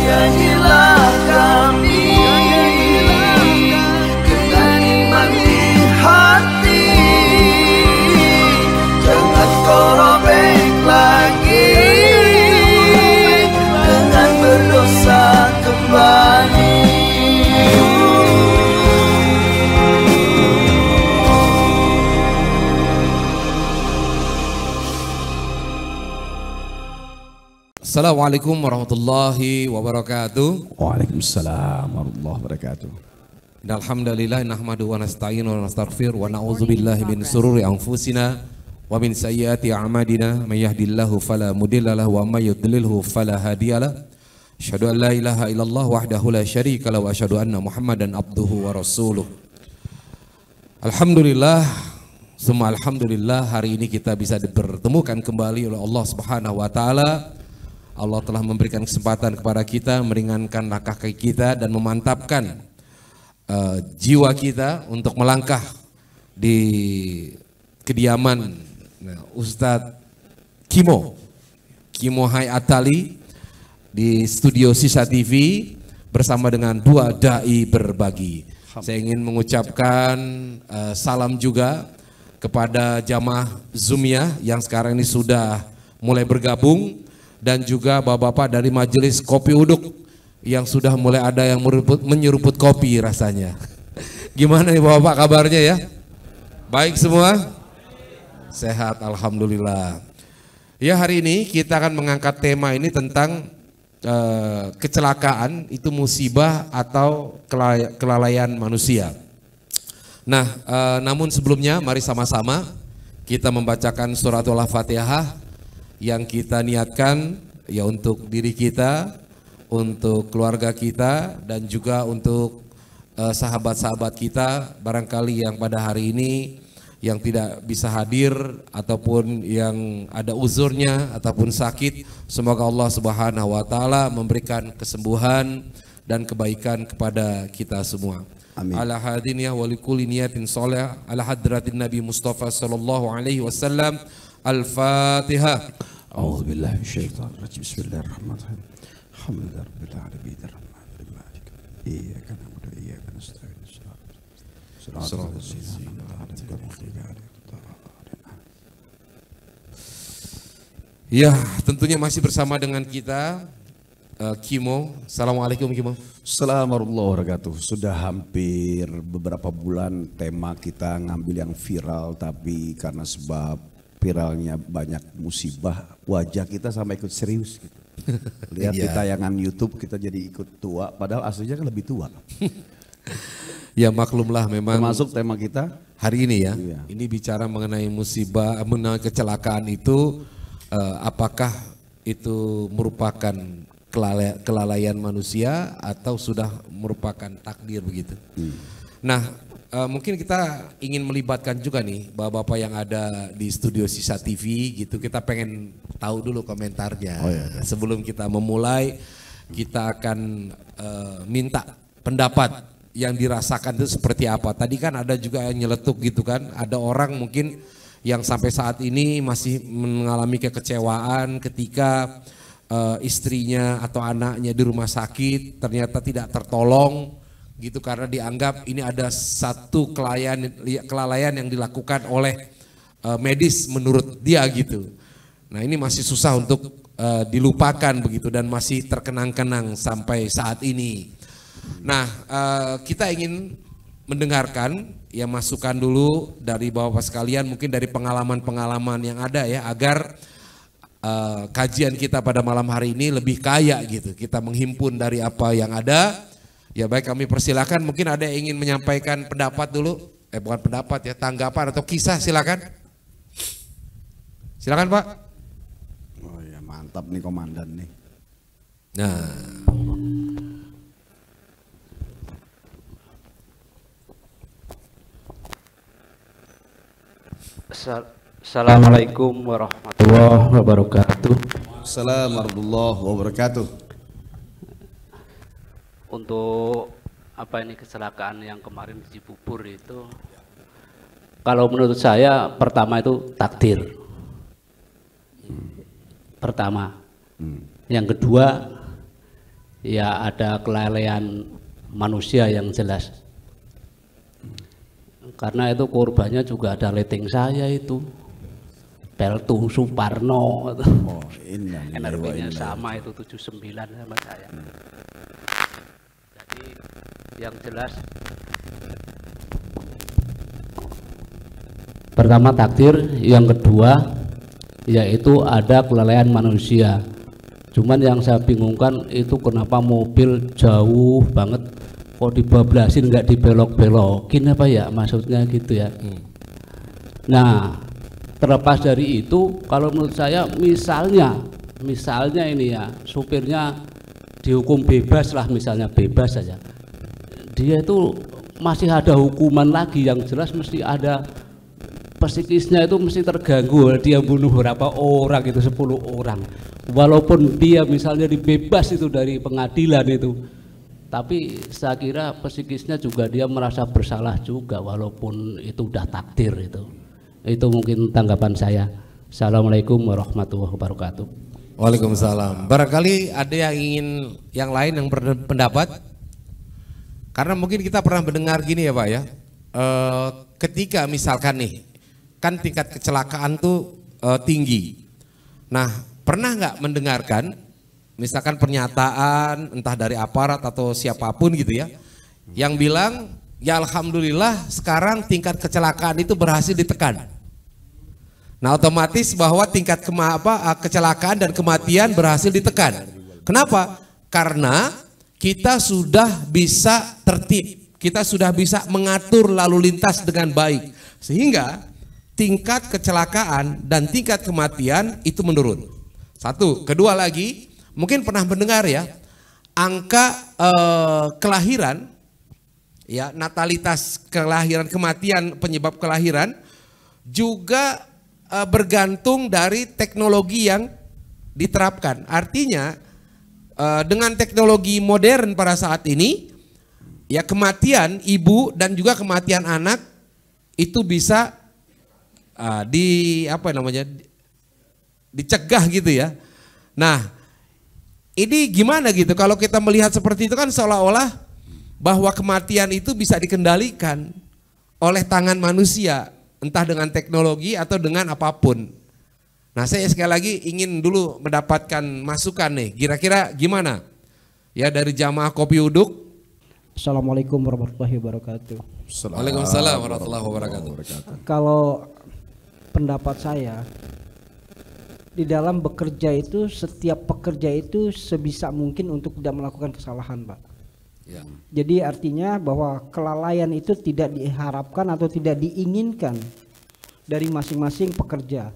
Nyanyilah kami dengan iman di hati, jangan kau robek lagi dengan berdosa kembali. Assalamualaikum warahmatullahi wabarakatuh. Waalaikumsalam warahmatullahi wabarakatuh. Alhamdulillah nahmadu wa nasta'inu wa nastaghfir wa na'udzu billahi min sururi anfusina wa min sayyiati a'malina may yahdihillahu fala mudilla lahu wa may yudlilhu fala hadiyalah. Asyhadu an la ilaha illallah wahdahu la syarika lahu wa asyhadu anna Muhammadan abduhu wa rasuluh. Alhamdulillah, semua alhamdulillah hari ini kita bisa dipertemukan kembali oleh Allah Subhanahu wa taala. Allah telah memberikan kesempatan kepada kita meringankan langkah kaki kita dan memantapkan jiwa kita untuk melangkah di kediaman Ustadz Kimo Hayatali di studio Sisa TV bersama dengan dua dai berbagi. Saya ingin mengucapkan salam juga kepada jamaah Zoomia yang sekarang ini sudah mulai bergabung, dan juga bapak-bapak dari majelis kopi uduk yang sudah mulai ada yang menyeruput kopi rasanya. Gimana nih bapak kabarnya ya? Baik semua? Sehat alhamdulillah. Ya, hari ini kita akan mengangkat tema ini tentang kecelakaan itu musibah atau kelalaian manusia. Nah, namun sebelumnya mari sama-sama kita membacakan suratul Al-Fatihah yang kita niatkan ya untuk diri kita, untuk keluarga kita, dan juga untuk sahabat-sahabat kita barangkali yang pada hari ini yang tidak bisa hadir ataupun yang ada uzurnya ataupun sakit. Semoga Allah Subhanahu wa taala memberikan kesembuhan dan kebaikan kepada kita semua. Amin. Ala hadiniyah wa likulli niyatin sholih ala hadratin Nabi Mustafa sallallahu alaihi wasallam. Al-Fatihah. A'udzu billahi minasyaitonir rajim. Bismillahirrahmanirrahim. Alhamdulillahi rabbil alamin arrahmanir rahim. Iyyaka na'budu wa iyyaka nasta'in. Shiratal ladzina an'amta 'alaihim. Ya, tentunya masih bersama dengan kita Kimo. Assalamualaikum Kimo. Assalamualaikum warahmatullahi wabarakatuh. Sudah hampir beberapa bulan tema kita ngambil yang viral, tapi karena sebab viralnya banyak musibah, wajah kita sampai ikut serius gitu. Lihat di tayangan YouTube kita jadi ikut tua, padahal aslinya kan lebih tua. Ya maklumlah memang. Termasuk tema kita hari ini ya. Iya. Ini bicara mengenai musibah, mengenai kecelakaan itu, apakah itu merupakan kelalaian manusia atau sudah merupakan takdir begitu. Nah, mungkin kita ingin melibatkan juga nih bapak-bapak yang ada di studio Sisa TV gitu. Kita pengen tahu dulu komentarnya. Oh, iya. Sebelum kita memulai, kita akan minta pendapat yang dirasakan itu seperti apa. Tadi kan ada juga yang nyeletuk gitu kan. Ada orang mungkin yang sampai saat ini masih mengalami kekecewaan ketika istrinya atau anaknya di rumah sakit ternyata tidak tertolong gitu, karena dianggap ini ada satu kelalaian yang dilakukan oleh medis menurut dia gitu. Nah, ini masih susah untuk dilupakan begitu dan masih terkenang-kenang sampai saat ini. Nah, kita ingin mendengarkan ya masukan dulu dari bapak-bapak sekalian, mungkin dari pengalaman-pengalaman yang ada ya, agar kajian kita pada malam hari ini lebih kaya gitu. Kita menghimpun dari apa yang ada. Ya baik, kami persilakan, mungkin ada yang ingin menyampaikan pendapat dulu, bukan pendapat ya, tanggapan atau kisah, silakan. Silakan Pak. Oh ya, mantap nih komandan nih. Nah, Assalamualaikum warahmatullahi wabarakatuh. Assalamualaikum warahmatullahi wabarakatuh. Untuk apa ini kecelakaan yang kemarin di Cibubur itu, kalau menurut saya pertama itu takdir. Pertama. Yang kedua, ya ada kelalaian manusia yang jelas. Karena itu korbannya juga ada leteng saya itu. Peltu Suparno. Oh, NRW-nya sama itu 79 sama saya. Jadi yang jelas pertama takdir, yang kedua yaitu ada kelalaian manusia. Cuman yang saya bingungkan itu kenapa mobil jauh banget kok dibablasin nggak dibelok-belokin apa ya, maksudnya gitu ya. Nah, terlepas dari itu, kalau menurut saya misalnya ini ya, supirnya dihukum bebas lah, misalnya bebas saja, dia itu masih ada hukuman lagi, yang jelas mesti ada psikisnya itu mesti terganggu. Dia bunuh berapa orang itu, 10 orang, walaupun dia misalnya dibebas itu dari pengadilan itu, tapi saya kira psikisnya juga dia merasa bersalah juga, walaupun itu udah takdir itu. Itu mungkin tanggapan saya. Assalamualaikum warahmatullahi wabarakatuh. Waalaikumsalam. Barangkali ada yang ingin yang lain yang berpendapat? Karena mungkin kita pernah mendengar gini ya Pak ya, ketika misalkan nih, kan tingkat kecelakaan tuh tinggi. Nah, pernah nggak mendengarkan misalkan pernyataan entah dari aparat atau siapapun gitu ya, yang bilang ya alhamdulillah sekarang tingkat kecelakaan itu berhasil ditekan. Nah otomatis bahwa tingkat kecelakaan dan kematian berhasil ditekan. Kenapa? Karena kita sudah bisa tertib, kita sudah bisa mengatur lalu lintas dengan baik, sehingga tingkat kecelakaan dan tingkat kematian itu menurun. Satu, kedua lagi, mungkin pernah mendengar ya, angka kelahiran, ya natalitas kelahiran, kematian penyebab kelahiran juga bergantung dari teknologi yang diterapkan. Artinya dengan teknologi modern pada saat ini, ya kematian ibu dan juga kematian anak itu bisa dicegah gitu ya. Nah ini gimana gitu kalau kita melihat seperti itu, kan seolah-olah bahwa kematian itu bisa dikendalikan oleh tangan manusia, entah dengan teknologi atau dengan apapun. Nah saya sekali lagi ingin dulu mendapatkan masukan nih, kira-kira gimana ya dari jamaah Kopi Uduk. Assalamualaikum warahmatullahi wabarakatuh. Waalaikumsalam warahmatullahi wabarakatuh. Kalau pendapat saya, di dalam bekerja itu setiap pekerja itu sebisa mungkin untuk tidak melakukan kesalahan, Pak. Ya. Jadi artinya bahwa kelalaian itu tidak diharapkan atau tidak diinginkan dari masing-masing pekerja.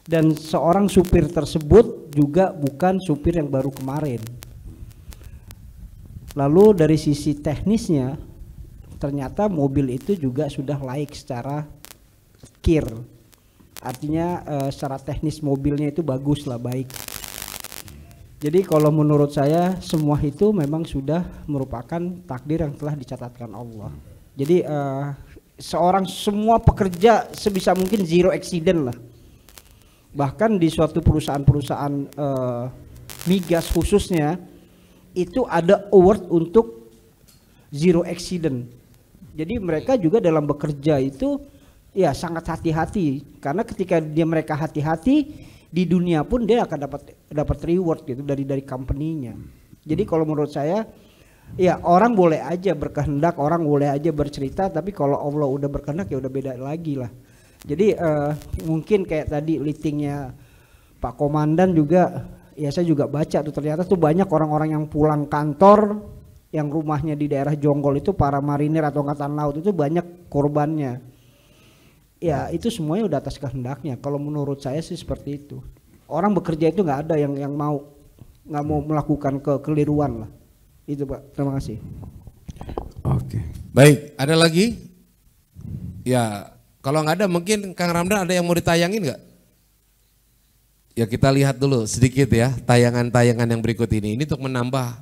Dan seorang supir tersebut juga bukan supir yang baru kemarin. Lalu dari sisi teknisnya, ternyata mobil itu juga sudah layak secara kir. Artinya secara teknis mobilnya itu bagus lah, baik. Jadi kalau menurut saya semua itu memang sudah merupakan takdir yang telah dicatatkan Allah. Jadi semua pekerja sebisa mungkin zero accident lah. Bahkan di suatu perusahaan-perusahaan migas khususnya itu ada award untuk zero accident. Jadi mereka juga dalam bekerja itu ya sangat hati-hati, karena ketika mereka hati-hati di dunia pun dia akan dapat reward gitu dari company-nya. Jadi kalau menurut saya ya orang boleh aja berkehendak, orang boleh aja bercerita, tapi kalau Allah udah berkehendak ya udah beda lagi lah. Jadi mungkin kayak tadi litingnya Pak Komandan juga, ya saya juga baca tuh ternyata tuh banyak orang-orang yang pulang kantor yang rumahnya di daerah Jonggol itu, para marinir atau angkatan laut itu banyak korbannya. Ya itu semuanya udah atas kehendaknya. Kalau menurut saya sih seperti itu. Orang bekerja itu nggak ada yang nggak mau melakukan kekeliruan lah. Itu Pak. Terima kasih. Oke. Baik, ada lagi? Ya kalau nggak ada mungkin Kang Ramdan ada yang mau ditayangin nggak? Ya kita lihat dulu sedikit ya tayangan-tayangan yang berikut ini. Ini untuk menambah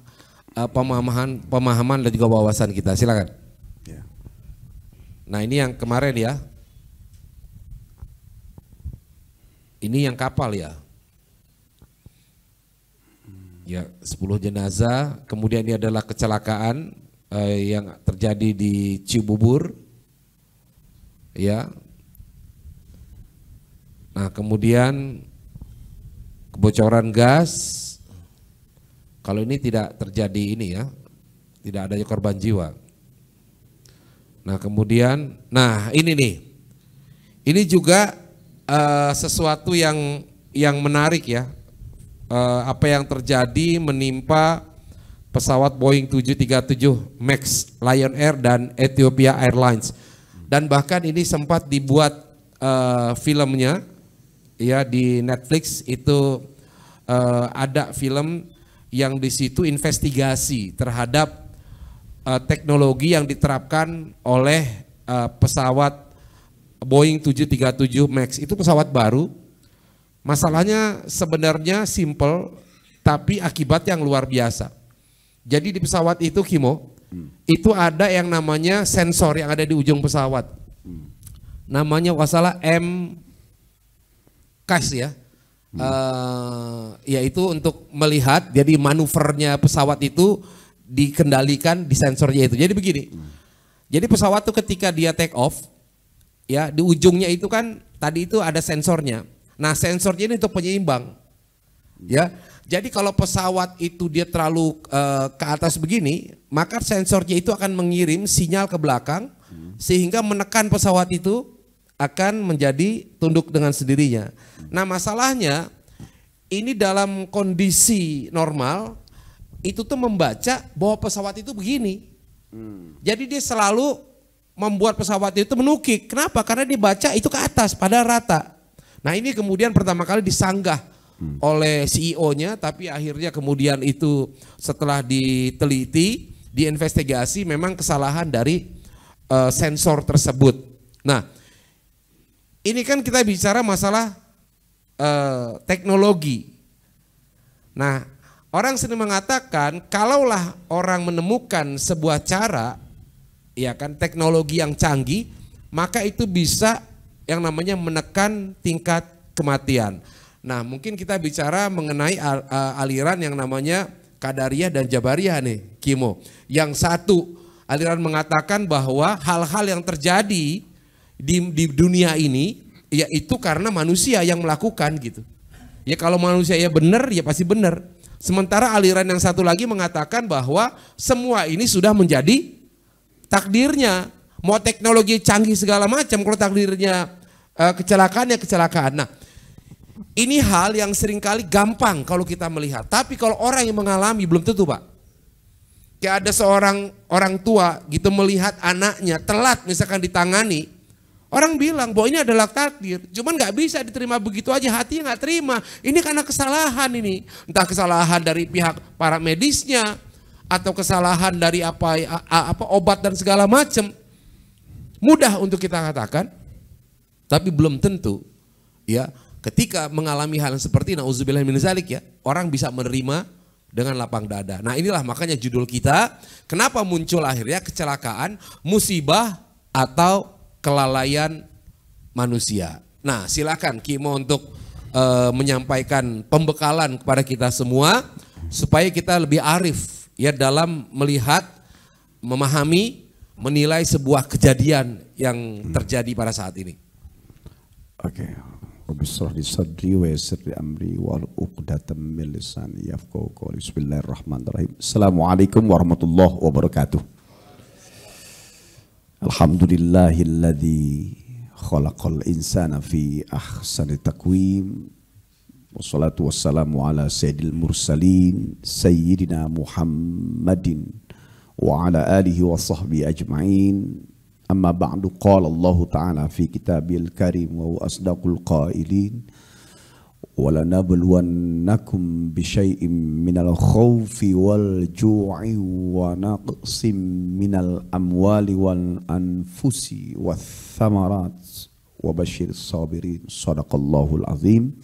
pemahaman dan juga wawasan kita. Silakan. Ya. Nah ini yang kemarin ya. Ini yang kapal ya. Ya, 10 jenazah. Kemudian ini adalah kecelakaan yang terjadi di Cibubur. Ya. Nah, kemudian kebocoran gas. Kalau ini tidak terjadi ini ya, tidak adanya korban jiwa. Nah, kemudian, ini nih. Ini juga sesuatu yang menarik ya. Apa yang terjadi menimpa pesawat Boeing 737 MAX Lion Air dan Ethiopia Airlines, dan bahkan ini sempat dibuat filmnya ya di Netflix itu, ada film yang di situ investigasi terhadap teknologi yang diterapkan oleh pesawat Boeing 737 MAX. Itu pesawat baru. Masalahnya sebenarnya simple, tapi akibat yang luar biasa. Jadi di pesawat itu, Kimo, itu ada yang namanya sensor yang ada di ujung pesawat. Namanya wasalah MCAS ya. Yaitu untuk melihat, jadi manuvernya pesawat itu dikendalikan di sensornya itu. Jadi begini. Jadi pesawat itu ketika dia take off, ya di ujungnya itu kan tadi itu ada sensornya. Nah, sensornya ini untuk penyeimbang, ya. Jadi kalau pesawat itu dia terlalu ke atas begini, maka sensornya itu akan mengirim sinyal ke belakang, sehingga menekan pesawat itu akan menjadi tunduk dengan sendirinya. Nah, masalahnya ini dalam kondisi normal itu tuh membaca bahwa pesawat itu begini. Jadi dia selalu membuat pesawat itu menukik. Kenapa? Karena dibaca itu ke atas pada rata. Nah, ini kemudian pertama kali disanggah oleh CEO-nya, tapi akhirnya kemudian itu setelah diteliti, diinvestigasi, memang kesalahan dari sensor tersebut. Nah, ini kan kita bicara masalah teknologi. Nah, orang sering mengatakan kalaulah orang menemukan sebuah cara, ya kan, teknologi yang canggih, maka itu bisa yang namanya menekan tingkat kematian. Nah, mungkin kita bicara mengenai aliran yang namanya Qadariyah dan Jabariyah nih, Kimo. Yang satu aliran mengatakan bahwa hal-hal yang terjadi di dunia ini yaitu karena manusia yang melakukan gitu. Ya kalau manusia ya benar, ya pasti benar. Sementara aliran yang satu lagi mengatakan bahwa semua ini sudah menjadi takdirnya. Mau teknologi canggih segala macam, kalau takdirnya kecelakaan ya kecelakaan. Nah, ini hal yang seringkali gampang kalau kita melihat. Tapi kalau orang yang mengalami belum tentu, Pak. Kayak ada seorang orang tua gitu melihat anaknya telat misalkan ditangani. Orang bilang bahwa ini adalah takdir. Cuman gak bisa diterima begitu aja, hatinya gak terima. Ini karena kesalahan ini. Entah kesalahan dari pihak para medisnya, atau kesalahan dari apa obat dan segala macam. Mudah untuk kita katakan, tapi belum tentu ya ketika mengalami hal yang seperti nauzubillah min zalik ya, orang bisa menerima dengan lapang dada. Nah, inilah makanya judul kita, kenapa muncul akhirnya kecelakaan, musibah atau kelalaian manusia. Nah, silakan Kimo untuk menyampaikan pembekalan kepada kita semua supaya kita lebih arif ya dalam melihat, memahami, menilai sebuah kejadian yang terjadi pada saat ini. Oke. Rabbi shrah li sadri wa yassir li amri wahlul 'uqdatam min lisani yafqahu qawli. Bismillahirrahmanirrahim. Assalamualaikum warahmatullahi wabarakatuh. Alhamdulillahilladzi khalaqal insana fi ahsani taqwim. Wassalatu wassalamu ala sayyidil mursalin sayyidina Muhammadin wa ala alihi wa sahbihi ajma'in. Amma ba'du, qala Allah ta'ala fi kitabil karim wa asdaqul qailin wa lanabluwannakum bisyai'in minal khawfi wal ju'i wa naqsim minal amwali wal anfusi wath thamarat wa basyiris sabirin. Sadaqallahul azim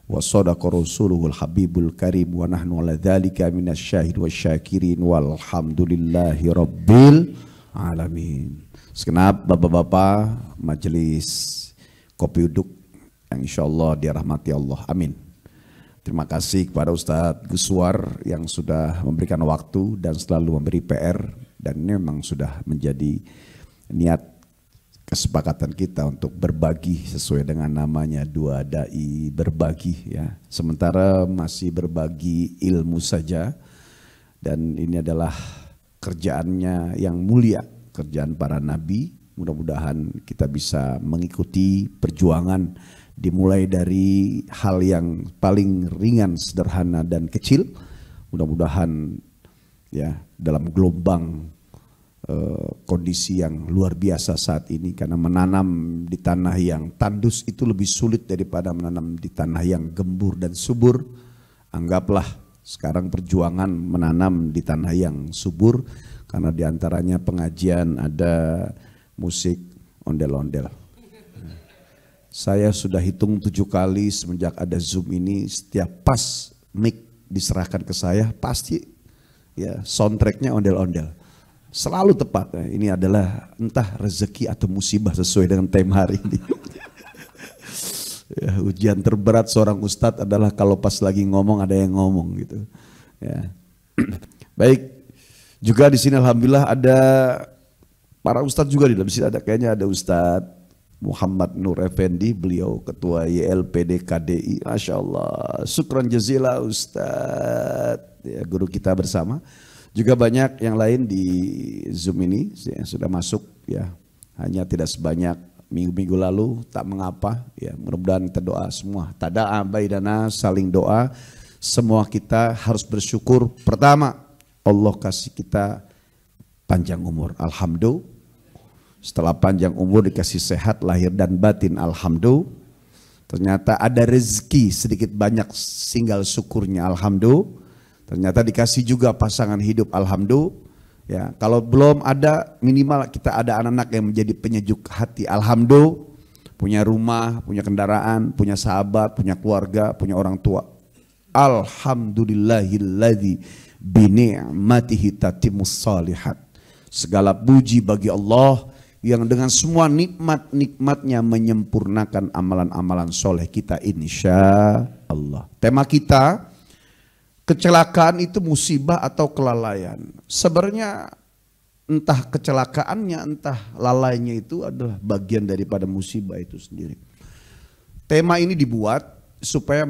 wa sadaqa rasuluhul habibul karim wa nahnu ala dzalika minasyahid wasyakirin walhamdulillahi rabbil alamin. Segenap bapak-bapak majelis Kopi Uduk yang insya Allah dirahmati Allah, amin. Terima kasih kepada Ustadz Guswar yang sudah memberikan waktu dan selalu memberi PR, dan ini memang sudah menjadi niat kesepakatan kita untuk berbagi sesuai dengan namanya dua dai berbagi ya. Sementara masih berbagi ilmu saja, dan ini adalah kerjaannya yang mulia, kerjaan para nabi. Mudah-mudahan kita bisa mengikuti perjuangan dimulai dari hal yang paling ringan, sederhana dan kecil. Mudah-mudahan ya dalam gelombang kondisi yang luar biasa saat ini, karena menanam di tanah yang tandus itu lebih sulit daripada menanam di tanah yang gembur dan subur. Anggaplah sekarang perjuangan menanam di tanah yang subur, karena diantaranya pengajian, ada musik ondel-ondel. Saya sudah hitung 7 kali semenjak ada Zoom ini, setiap pas mic diserahkan ke saya pasti ya soundtracknya ondel-ondel. Selalu tepat. Ini adalah entah rezeki atau musibah sesuai dengan tema hari ini. Ya, ujian terberat seorang ustadz adalah kalau pas lagi ngomong ada yang ngomong gitu. Ya. Baik. Juga di sini alhamdulillah ada para ustadz juga di dalam sini, ada kayaknya ada Ustadz Muhammad Nur Effendi, beliau ketua YLPD KDI. Masya Allah, syukran jazila Ustadz ya, guru kita bersama. Juga banyak yang lain di Zoom ini yang sudah masuk ya, hanya tidak sebanyak minggu-minggu lalu, tak mengapa ya, mudah-mudahan kita doa semua. Tada'a baidana, saling doa. Semua kita harus bersyukur. Pertama, Allah kasih kita panjang umur, alhamdulillah. Setelah panjang umur dikasih sehat lahir dan batin, alhamdulillah. Ternyata ada rezeki sedikit banyak, tinggal syukurnya, alhamdulillah. Ternyata dikasih juga pasangan hidup, alhamdulillah. Ya, kalau belum ada, minimal kita ada anak-anak yang menjadi penyejuk hati, alhamdulillah. Punya rumah, punya kendaraan, punya sahabat, punya keluarga, punya orang tua. Alhamdulillahilladzi bini'matihi tatimmus shalihat. Segala puji bagi Allah yang dengan semua nikmat-nikmatnya menyempurnakan amalan-amalan soleh kita, insya Allah. Tema kita, kecelakaan itu musibah atau kelalaian. Sebenarnya entah kecelakaannya, entah lalainya itu adalah bagian daripada musibah itu sendiri. Tema ini dibuat supaya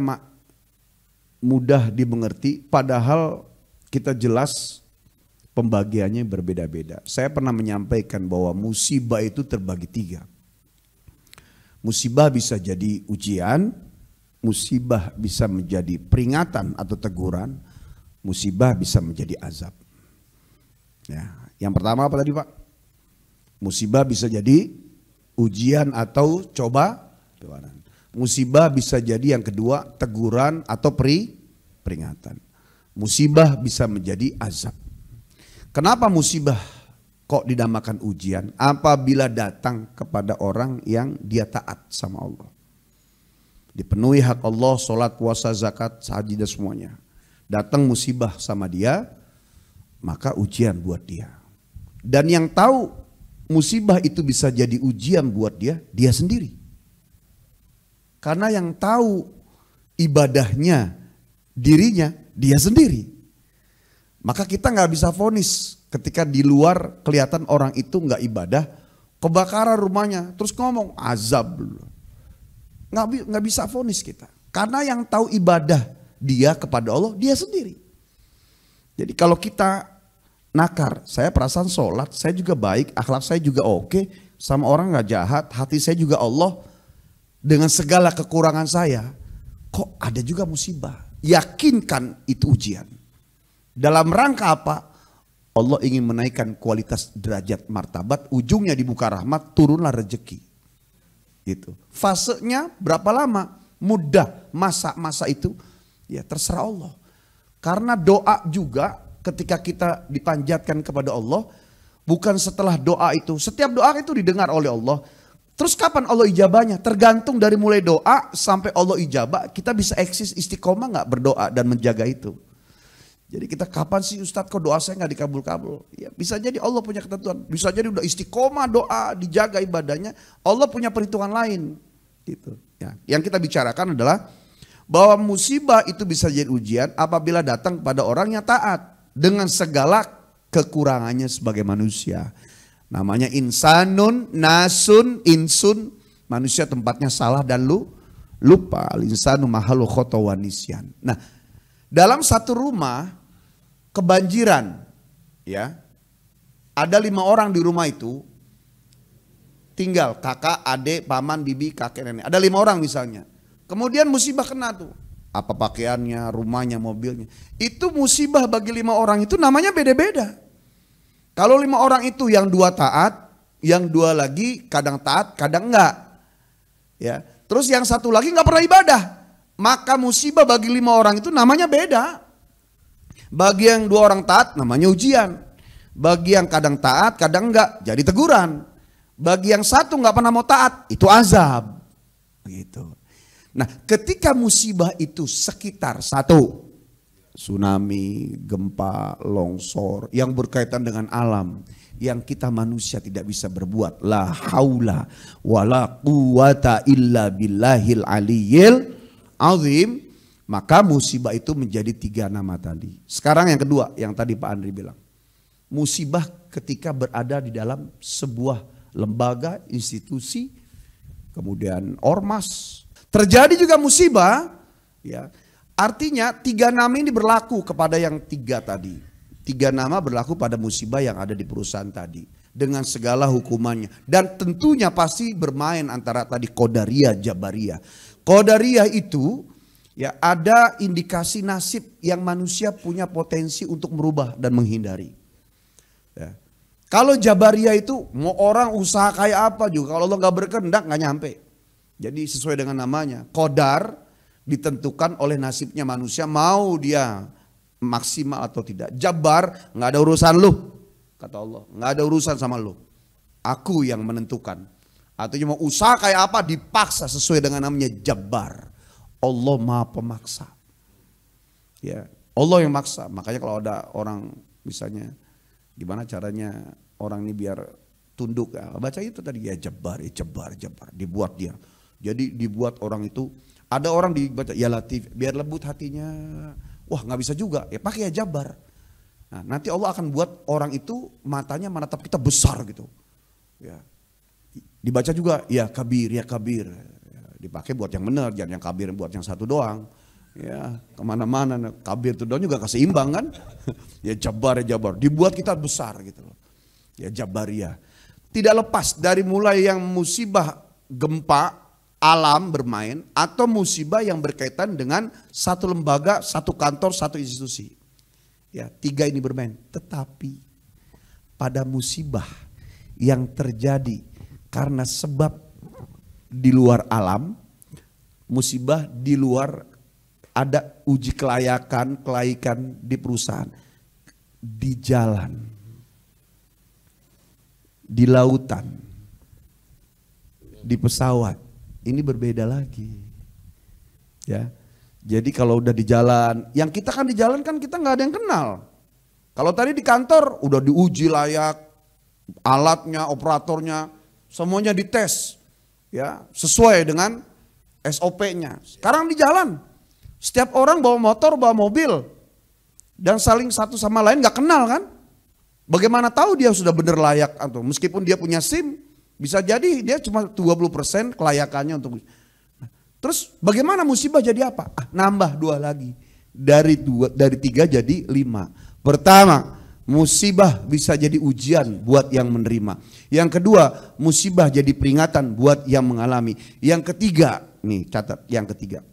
mudah dimengerti, padahal kita jelas pembagiannya berbeda-beda. Saya pernah menyampaikan bahwa musibah itu terbagi 3. Musibah bisa jadi ujian, musibah bisa menjadi peringatan atau teguran, musibah bisa menjadi azab. Ya, yang pertama apa tadi Pak? Musibah bisa jadi ujian atau cobaan. Musibah bisa jadi yang kedua teguran atau peringatan. Musibah bisa menjadi azab. Kenapa musibah kok dinamakan ujian? Apabila datang kepada orang yang dia taat sama Allah. Dipenuhi hak Allah, sholat, puasa, zakat, haji dan semuanya. Datang musibah sama dia, maka ujian buat dia. Dan yang tahu musibah itu bisa jadi ujian buat dia sendiri. Karena yang tahu ibadahnya, dirinya, dia sendiri. Maka kita nggak bisa vonis ketika di luar kelihatan orang itu nggak ibadah, kebakaran rumahnya, terus ngomong azab. Nggak bisa vonis kita. Karena yang tahu ibadah dia kepada Allah, dia sendiri. Jadi kalau kita nakar, saya perasaan sholat, saya juga baik, akhlak saya juga oke, sama orang nggak jahat, hati saya juga Allah, dengan segala kekurangan saya, kok ada juga musibah. Yakinkan itu ujian. Dalam rangka apa? Allah ingin menaikkan kualitas derajat martabat, ujungnya di muka rahmat, turunlah rezeki. Gitu. Fasenya berapa lama? Mudah, masa-masa itu ya terserah Allah. Karena doa juga ketika kita dipanjatkan kepada Allah, bukan setelah doa itu, setiap doa itu didengar oleh Allah. Terus kapan Allah ijabahnya? Tergantung dari mulai doa sampai Allah ijabah, kita bisa eksis istiqomah nggak berdoa dan menjaga itu. Jadi kita kapan sih Ustadz kok doa saya nggak dikabul-kabul? Ya bisa jadi Allah punya ketentuan, bisa jadi udah istiqomah doa, dijaga ibadahnya, Allah punya perhitungan lain. Gitu. Ya, yang kita bicarakan adalah bahwa musibah itu bisa jadi ujian apabila datang pada orang yang taat dengan segala kekurangannya sebagai manusia. Namanya insanun, nasun, insun, manusia tempatnya salah dan lupa. Al-insanu mahalu khotowa nisyan. Nah, dalam satu rumah kebanjiran, ya, ada 5 orang di rumah itu, tinggal kakak, adik, paman, bibi, kakek, nenek. Ada 5 orang misalnya. Kemudian musibah kena tuh. Apa pakaiannya, rumahnya, mobilnya. Itu musibah bagi 5 orang itu namanya beda-beda. Kalau 5 orang itu yang 2 taat, yang 2 lagi kadang taat, kadang enggak. Ya. Terus yang 1 lagi enggak pernah ibadah. Maka musibah bagi 5 orang itu namanya beda. Bagi yang 2 orang taat namanya ujian. Bagi yang kadang taat, kadang enggak, jadi teguran. Bagi yang 1 enggak pernah mau taat, itu azab. Begitu. Nah, ketika musibah itu sekitar 1, tsunami, gempa, longsor yang berkaitan dengan alam yang kita manusia tidak bisa berbuat, la haula wala quwata illa billahil aliyyil azim, maka musibah itu menjadi 3 nama tadi. Sekarang yang kedua, yang tadi Pak Andri bilang, musibah ketika berada di dalam sebuah lembaga, institusi, kemudian ormas. Terjadi juga musibah, ya. Artinya 3 nama ini berlaku kepada yang 3 tadi. 3 nama berlaku pada musibah yang ada di perusahaan tadi. Dengan segala hukumannya. Dan tentunya pasti bermain antara tadi Qadariyah, Jabariyah. Qadariyah itu ya ada indikasi nasib yang manusia punya potensi untuk merubah dan menghindari. Ya. Kalau Jabariyah itu mau orang usaha kayak apa juga, kalau Allah gak berkehendak gak nyampe. Jadi sesuai dengan namanya, qadar ditentukan oleh nasibnya manusia, mau dia maksimal atau tidak. Jabar nggak ada urusan lu, kata Allah, nggak ada urusan sama lu. Aku yang menentukan. Artinya mau usaha kayak apa dipaksa sesuai dengan namanya Jabbar. Allah Maha Pemaksa. Ya, Allah yang maksa. Makanya kalau ada orang misalnya gimana caranya orang ini biar tunduk, ya, baca itu tadi ya Jabbar, dibuat dia. Jadi dibuat orang itu, ada orang dibaca ya Latif, biar lembut hatinya. Wah nggak bisa juga, ya pakai ya Jabar. Nah, nanti Allah akan buat orang itu matanya menatap kita besar gitu. Ya. Dibaca juga ya Kabir, ya Kabir. Ya, dipakai buat yang benar, jangan yang Kabir buat yang 1 doang. Ya kemana-mana, Kabir itu doang juga keseimbang kan. Ya Jabar, ya Jabar. Dibuat kita besar gitu loh. Ya Jabariyah. Tidak lepas dari mulai yang musibah gempa alam bermain atau musibah yang berkaitan dengan 1 lembaga, 1 kantor, 1 institusi. Ya, 3 ini bermain. Tetapi pada musibah yang terjadi karena sebab di luar alam, musibah di luar, ada uji kelayakan, kelaikan di perusahaan, di jalan, di lautan, di pesawat. Ini berbeda lagi, ya. Jadi kalau udah di jalan, yang kita kan di jalan kan kita nggak ada yang kenal. Kalau tadi di kantor udah diuji layak, alatnya, operatornya, semuanya dites, ya sesuai dengan SOP-nya. Sekarang di jalan, setiap orang bawa motor, bawa mobil, dan saling satu sama lain nggak kenal kan? Bagaimana tahu dia sudah benar layak atau meskipun dia punya SIM? Bisa jadi dia cuma 20% kelayakannya untuk. Terus bagaimana musibah jadi apa? Nambah 2 lagi. Dari 3 jadi 5. Pertama, musibah bisa jadi ujian buat yang menerima. Yang kedua, musibah jadi peringatan buat yang mengalami. Yang ketiga, nih catat yang ketiga.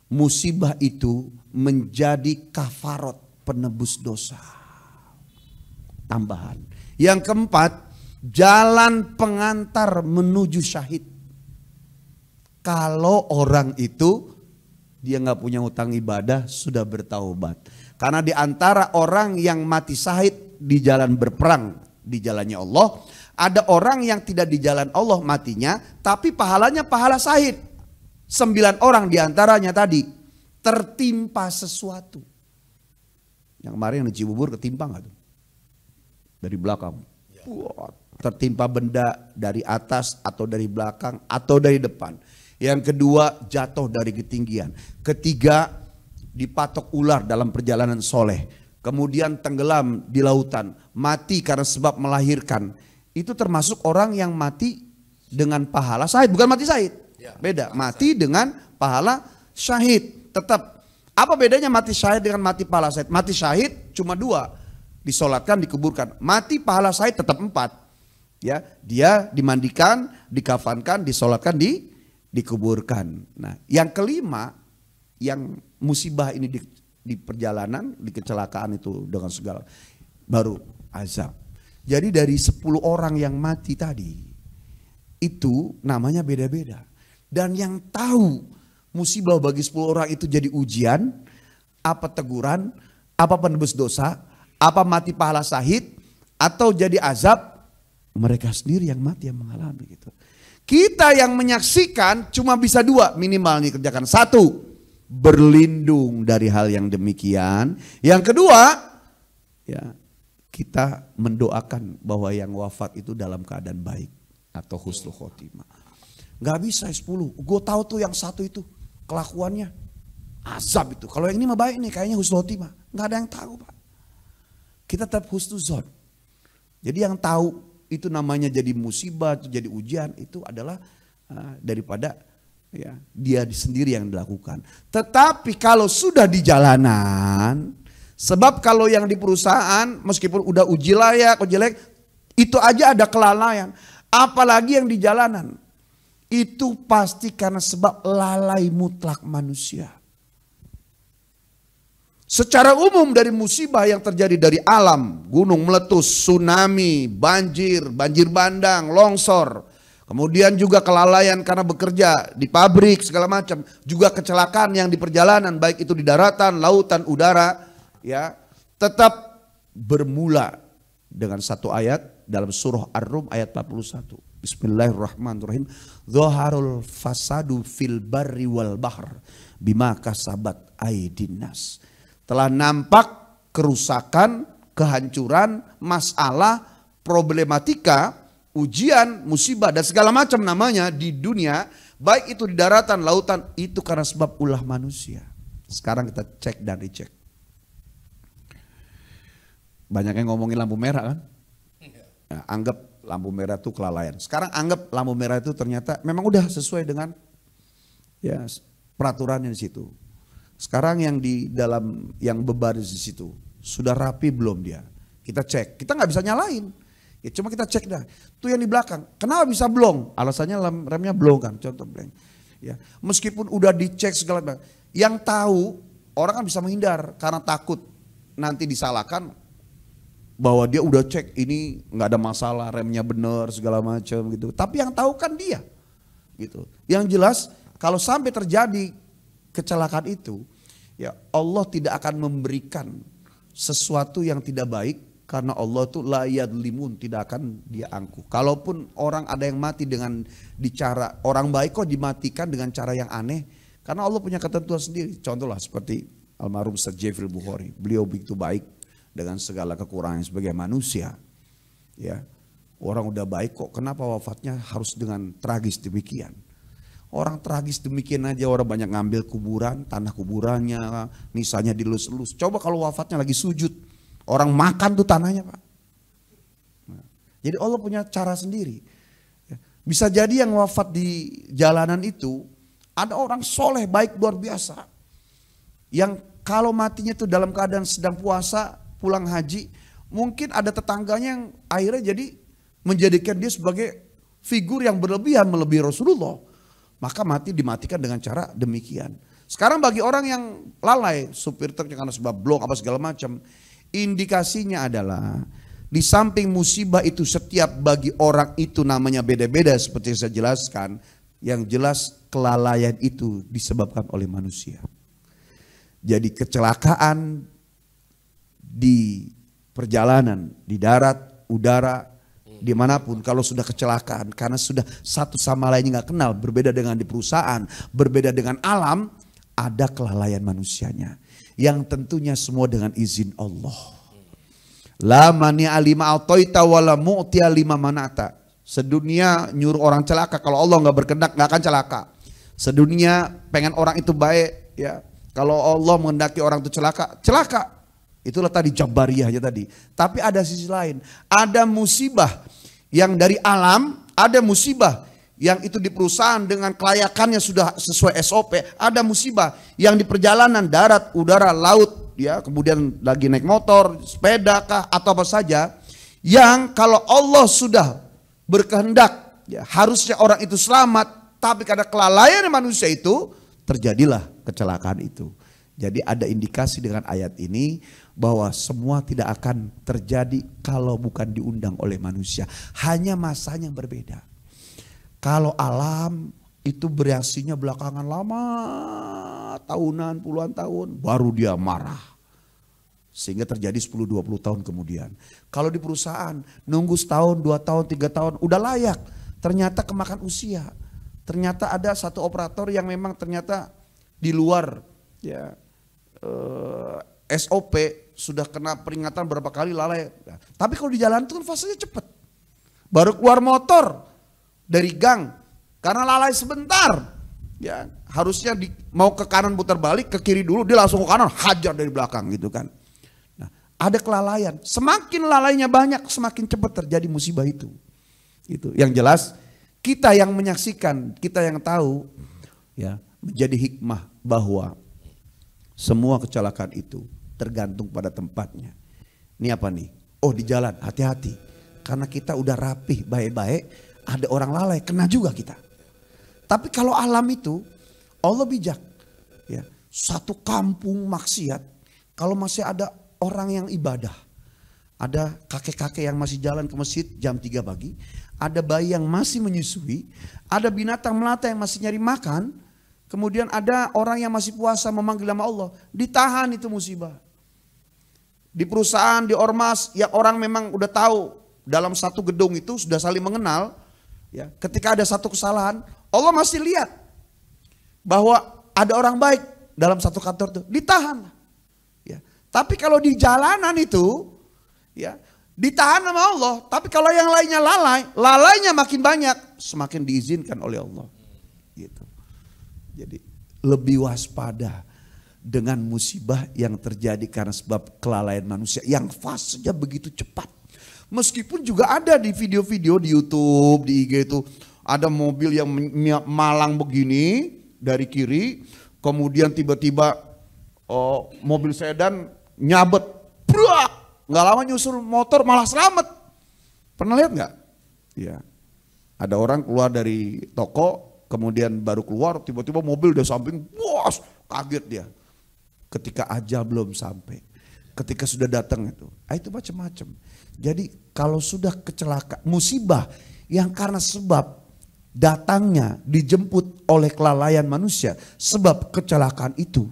Musibah itu menjadi kafarot, penebus dosa. Tambahan. Yang keempat, jalan pengantar menuju syahid. Kalau orang itu dia nggak punya hutang ibadah, sudah bertaubat. Karena di antara orang yang mati syahid di jalan berperang di jalannya Allah, ada orang yang tidak di jalan Allah matinya, tapi pahalanya pahala syahid. 9 orang di antaranya tadi tertimpa sesuatu. Yang kemarin yang di Cibubur ketimpa nggak tuh? Dari belakang. Wah, tertimpa benda dari atas atau dari belakang atau dari depan. Yang kedua, jatuh dari ketinggian. Ketiga, dipatok ular dalam perjalanan soleh. Kemudian tenggelam di lautan, mati karena sebab melahirkan. Itu termasuk orang yang mati dengan pahala syahid, bukan mati syahid. Beda, mati dengan pahala syahid. Tetap, apa bedanya mati syahid dengan mati pahala syahid? Mati syahid cuma 2, disolatkan, dikuburkan. Mati pahala syahid tetap 4. Ya, dia dimandikan, dikafankan, disolatkan, dikuburkan. Nah, yang kelima, yang musibah ini di perjalanan, di kecelakaan itu dengan segala, baru azab. Jadi dari 10 orang yang mati tadi, itu namanya beda-beda. Dan yang tahu musibah bagi 10 orang itu jadi ujian, apa teguran, apa penebus dosa, apa mati pahala syahid, atau jadi azab, mereka sendiri yang mati yang mengalami gitu. Kita yang menyaksikan cuma bisa 2 minimal nih kerjakan. 1, berlindung dari hal yang demikian. Yang kedua, ya kita mendoakan bahwa yang wafat itu dalam keadaan baik atau husnul khotimah. Gak bisa 10. Gue tahu tuh yang 1 itu kelakuannya azab itu. Kalau yang ini mah baik nih, kayaknya husnul khotimah. Gak ada yang tahu, Pak. Kita tetap husnuzon. Jadi yang tahu itu namanya jadi musibah, itu jadi ujian, itu adalah daripada ya dia sendiri yang dilakukan. Tetapi kalau sudah di jalanan, sebab kalau yang di perusahaan meskipun udah uji layak, uji jelek, itu aja ada kelalaian. Apalagi yang di jalanan, itu pasti karena sebab lalai mutlak manusia. Secara umum dari musibah yang terjadi dari alam, gunung meletus, tsunami, banjir, banjir bandang, longsor. Kemudian juga kelalaian karena bekerja di pabrik segala macam. Juga kecelakaan yang di perjalanan, baik itu di daratan, lautan, udara. Ya, tetap bermula dengan 1 ayat dalam surah Ar-Rum ayat 41. Bismillahirrahmanirrahim. Dhaharul fasadu fil barri wal bahr bima kasabat aydin nas. Telah nampak kerusakan, kehancuran, masalah, problematika, ujian, musibah dan segala macam namanya di dunia, baik itu di daratan, lautan, itu karena sebab ulah manusia. Sekarang kita cek dan dicek. Banyak yang ngomongin lampu merah kan? Nah, anggap lampu merah itu kelalaian. Sekarang anggap lampu merah itu ternyata memang udah sesuai dengan ya peraturannya di situ. Sekarang yang di dalam yang bebaris di situ sudah rapi belum dia? Kita cek, kita nggak bisa nyalain. Ya cuma kita cek dah. Tuh yang di belakang, kenapa bisa blong? Alasannya remnya blong kan, contoh blank. Ya, meskipun udah dicek segala macam, yang tahu orang kan bisa menghindar karena takut nanti disalahkan bahwa dia udah cek ini nggak ada masalah, remnya bener segala macam gitu. Tapi yang tahu kan dia, gitu. Yang jelas kalau sampai terjadi kecelakaan itu, ya Allah tidak akan memberikan sesuatu yang tidak baik karena Allah itu la yadlimun, tidak akan dia angkuh. Kalaupun orang ada yang mati dengan cara orang baik kok dimatikan dengan cara yang aneh, karena Allah punya ketentuan sendiri. Contohlah seperti almarhum Ustaz Jeffrey Bukhari, beliau begitu baik dengan segala kekurangan sebagai manusia. Ya, orang udah baik kok, kenapa wafatnya harus dengan tragis demikian? Orang tragis demikian aja orang banyak ngambil kuburan, tanah kuburannya, misalnya dilus-lus. Coba kalau wafatnya lagi sujud, orang makan tuh tanahnya Pak. Nah, jadi Allah punya cara sendiri. Bisa jadi yang wafat di jalanan itu, ada orang soleh baik luar biasa. Yang kalau matinya tuh dalam keadaan sedang puasa, pulang haji, mungkin ada tetangganya yang akhirnya jadi menjadikan dia sebagai figur yang berlebihan melebihi Rasulullah. Maka dimatikan dengan cara demikian. Sekarang bagi orang yang lalai, supir truk karena sebab blok apa segala macam, indikasinya adalah di samping musibah itu setiap bagi orang itu namanya beda-beda seperti yang saya jelaskan. Yang jelas kelalaian itu disebabkan oleh manusia. Jadi kecelakaan di perjalanan, di darat, udara, dimanapun kalau sudah kecelakaan karena sudah satu sama lainnya nggak kenal, berbeda dengan di perusahaan, berbeda dengan alam, ada kelalaian manusianya yang tentunya semua dengan izin Allah. La mani alima atoita wala mu'tiya lima manata. Sedunia nyuruh orang celaka, kalau Allah nggak berkehendak nggak akan celaka. Sedunia pengen orang itu baik, ya. Kalau Allah menghendaki orang itu celaka, celaka. Itulah tadi jabariyahnya tadi. Tapi ada sisi lain, ada musibah yang dari alam, ada musibah yang itu di perusahaan dengan kelayakannya sudah sesuai SOP, ada musibah yang di perjalanan darat, udara, laut, ya, kemudian lagi naik motor, sepeda kah atau apa saja, yang kalau Allah sudah berkehendak, ya, harusnya orang itu selamat, tapi karena kelalaian manusia itu terjadilah kecelakaan itu. Jadi ada indikasi dengan ayat ini bahwa semua tidak akan terjadi kalau bukan diundang oleh manusia. Hanya masanya yang berbeda. Kalau alam itu bereaksinya belakangan lama, tahunan, puluhan tahun, baru dia marah. Sehingga terjadi 10-20 tahun kemudian. Kalau di perusahaan nunggu setahun, 2 tahun, 3 tahun udah layak. Ternyata kemakan usia. Ternyata ada satu operator yang memang ternyata di luar, ya, SOP, sudah kena peringatan berapa kali lalai. Nah, tapi kalau di jalan itu kan fasenya cepat. Baru keluar motor dari gang karena lalai sebentar. Ya, harusnya mau ke kanan putar balik, ke kiri dulu, dia langsung ke kanan, hajar dari belakang gitu kan. Nah, ada kelalaian. Semakin lalainya banyak, semakin cepat terjadi musibah itu. Itu yang jelas kita yang menyaksikan, kita yang tahu, ya, menjadi hikmah bahwa semua kecelakaan itu tergantung pada tempatnya. Ini apa nih? Oh, di jalan, hati-hati. Karena kita udah rapih, baik-baik, ada orang lalai, kena juga kita. Tapi kalau alam itu, Allah bijak. Ya, satu kampung maksiat, kalau masih ada orang yang ibadah, ada kakek-kakek yang masih jalan ke masjid jam 3 pagi, ada bayi yang masih menyusui, ada binatang melata yang masih nyari makan, kemudian ada orang yang masih puasa memanggil nama Allah, ditahan itu musibah. Di perusahaan, di ormas, yang orang memang udah tahu dalam satu gedung itu sudah saling mengenal, ya, ketika ada satu kesalahan, Allah masih lihat bahwa ada orang baik dalam satu kantor itu, ditahan. Ya. Tapi kalau di jalanan itu, ya, ditahan sama Allah. Tapi kalau yang lainnya lalai, lalainya makin banyak, semakin diizinkan oleh Allah. Gitu. Jadi lebih waspada dengan musibah yang terjadi karena sebab kelalaian manusia yang fasenya begitu cepat. Meskipun juga ada di video-video di YouTube, di IG itu ada mobil yang malang begini dari kiri, kemudian tiba-tiba mobil sedan nyabet, nggak lama nyusul motor malah selamat. Pernah lihat nggak? Ya, ada orang keluar dari toko, kemudian baru keluar, tiba-tiba mobil di samping, bos, kaget dia. Ketika ajal belum sampai, ketika sudah datang itu macam-macam. Jadi kalau sudah kecelakaan, musibah yang karena sebab datangnya dijemput oleh kelalaian manusia, sebab kecelakaan itu,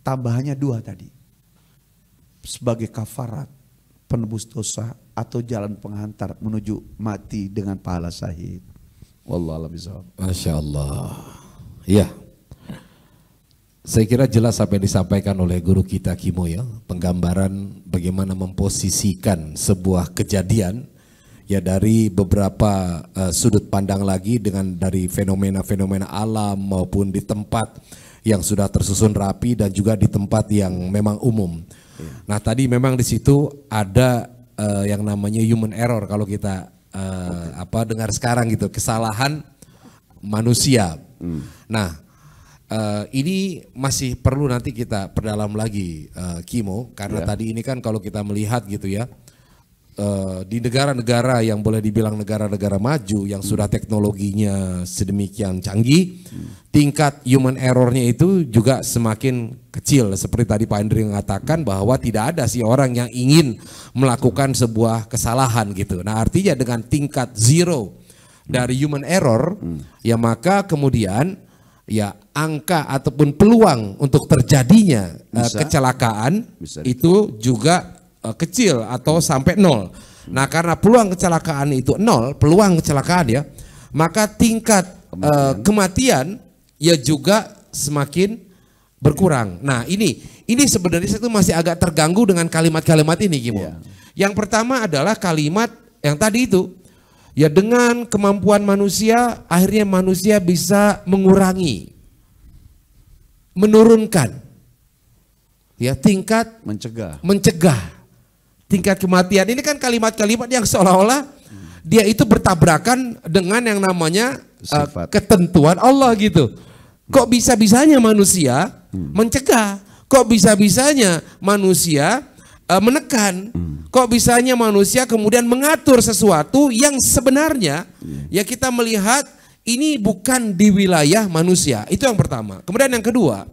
tambahannya 2 tadi. Sebagai kafarat, penebus dosa, atau jalan penghantar menuju mati dengan pahala syahid. Wallahu a'lam bishawab. Masya Allah. Ya, saya kira jelas apa yang disampaikan oleh guru kita Kimo, ya, penggambaran bagaimana memposisikan sebuah kejadian, ya, dari beberapa sudut pandang lagi, dengan dari fenomena-fenomena alam maupun di tempat yang sudah tersusun rapi dan juga di tempat yang memang umum. Nah, tadi memang di situ ada yang namanya human error kalau kita dengar sekarang gitu, kesalahan manusia. Nah, ini masih perlu nanti kita perdalam lagi, Kimo, karena tadi ini kan kalau kita melihat gitu ya, di negara-negara yang boleh dibilang negara-negara maju yang sudah teknologinya sedemikian canggih, tingkat human errornya itu juga semakin kecil. Seperti tadi Pak Hendri mengatakan bahwa tidak ada sih orang yang ingin melakukan sebuah kesalahan gitu. Nah, artinya dengan tingkat zero dari human error, ya, maka kemudian ya angka ataupun peluang untuk terjadinya kecelakaan itu juga kecil atau sampai 0. Nah, karena peluang kecelakaan itu 0, peluang kecelakaan, ya, maka tingkat kematian ya juga semakin berkurang. Nah, ini sebenarnya itu masih agak terganggu dengan kalimat-kalimat ini, Kimo. Yang pertama adalah kalimat yang tadi itu, Ya dengan kemampuan manusia akhirnya manusia bisa mengurangi, menurunkan ya tingkat mencegah tingkat kematian. Ini kan kalimat-kalimat yang seolah-olah dia itu bertabrakan dengan yang namanya ketentuan Allah gitu. Kok bisa-bisanya manusia mencegah? Kok bisa-bisanya manusia menekan? Kok bisanya manusia kemudian mengatur sesuatu yang sebenarnya ya kita melihat ini bukan di wilayah manusia. Itu yang pertama. Kemudian yang kedua,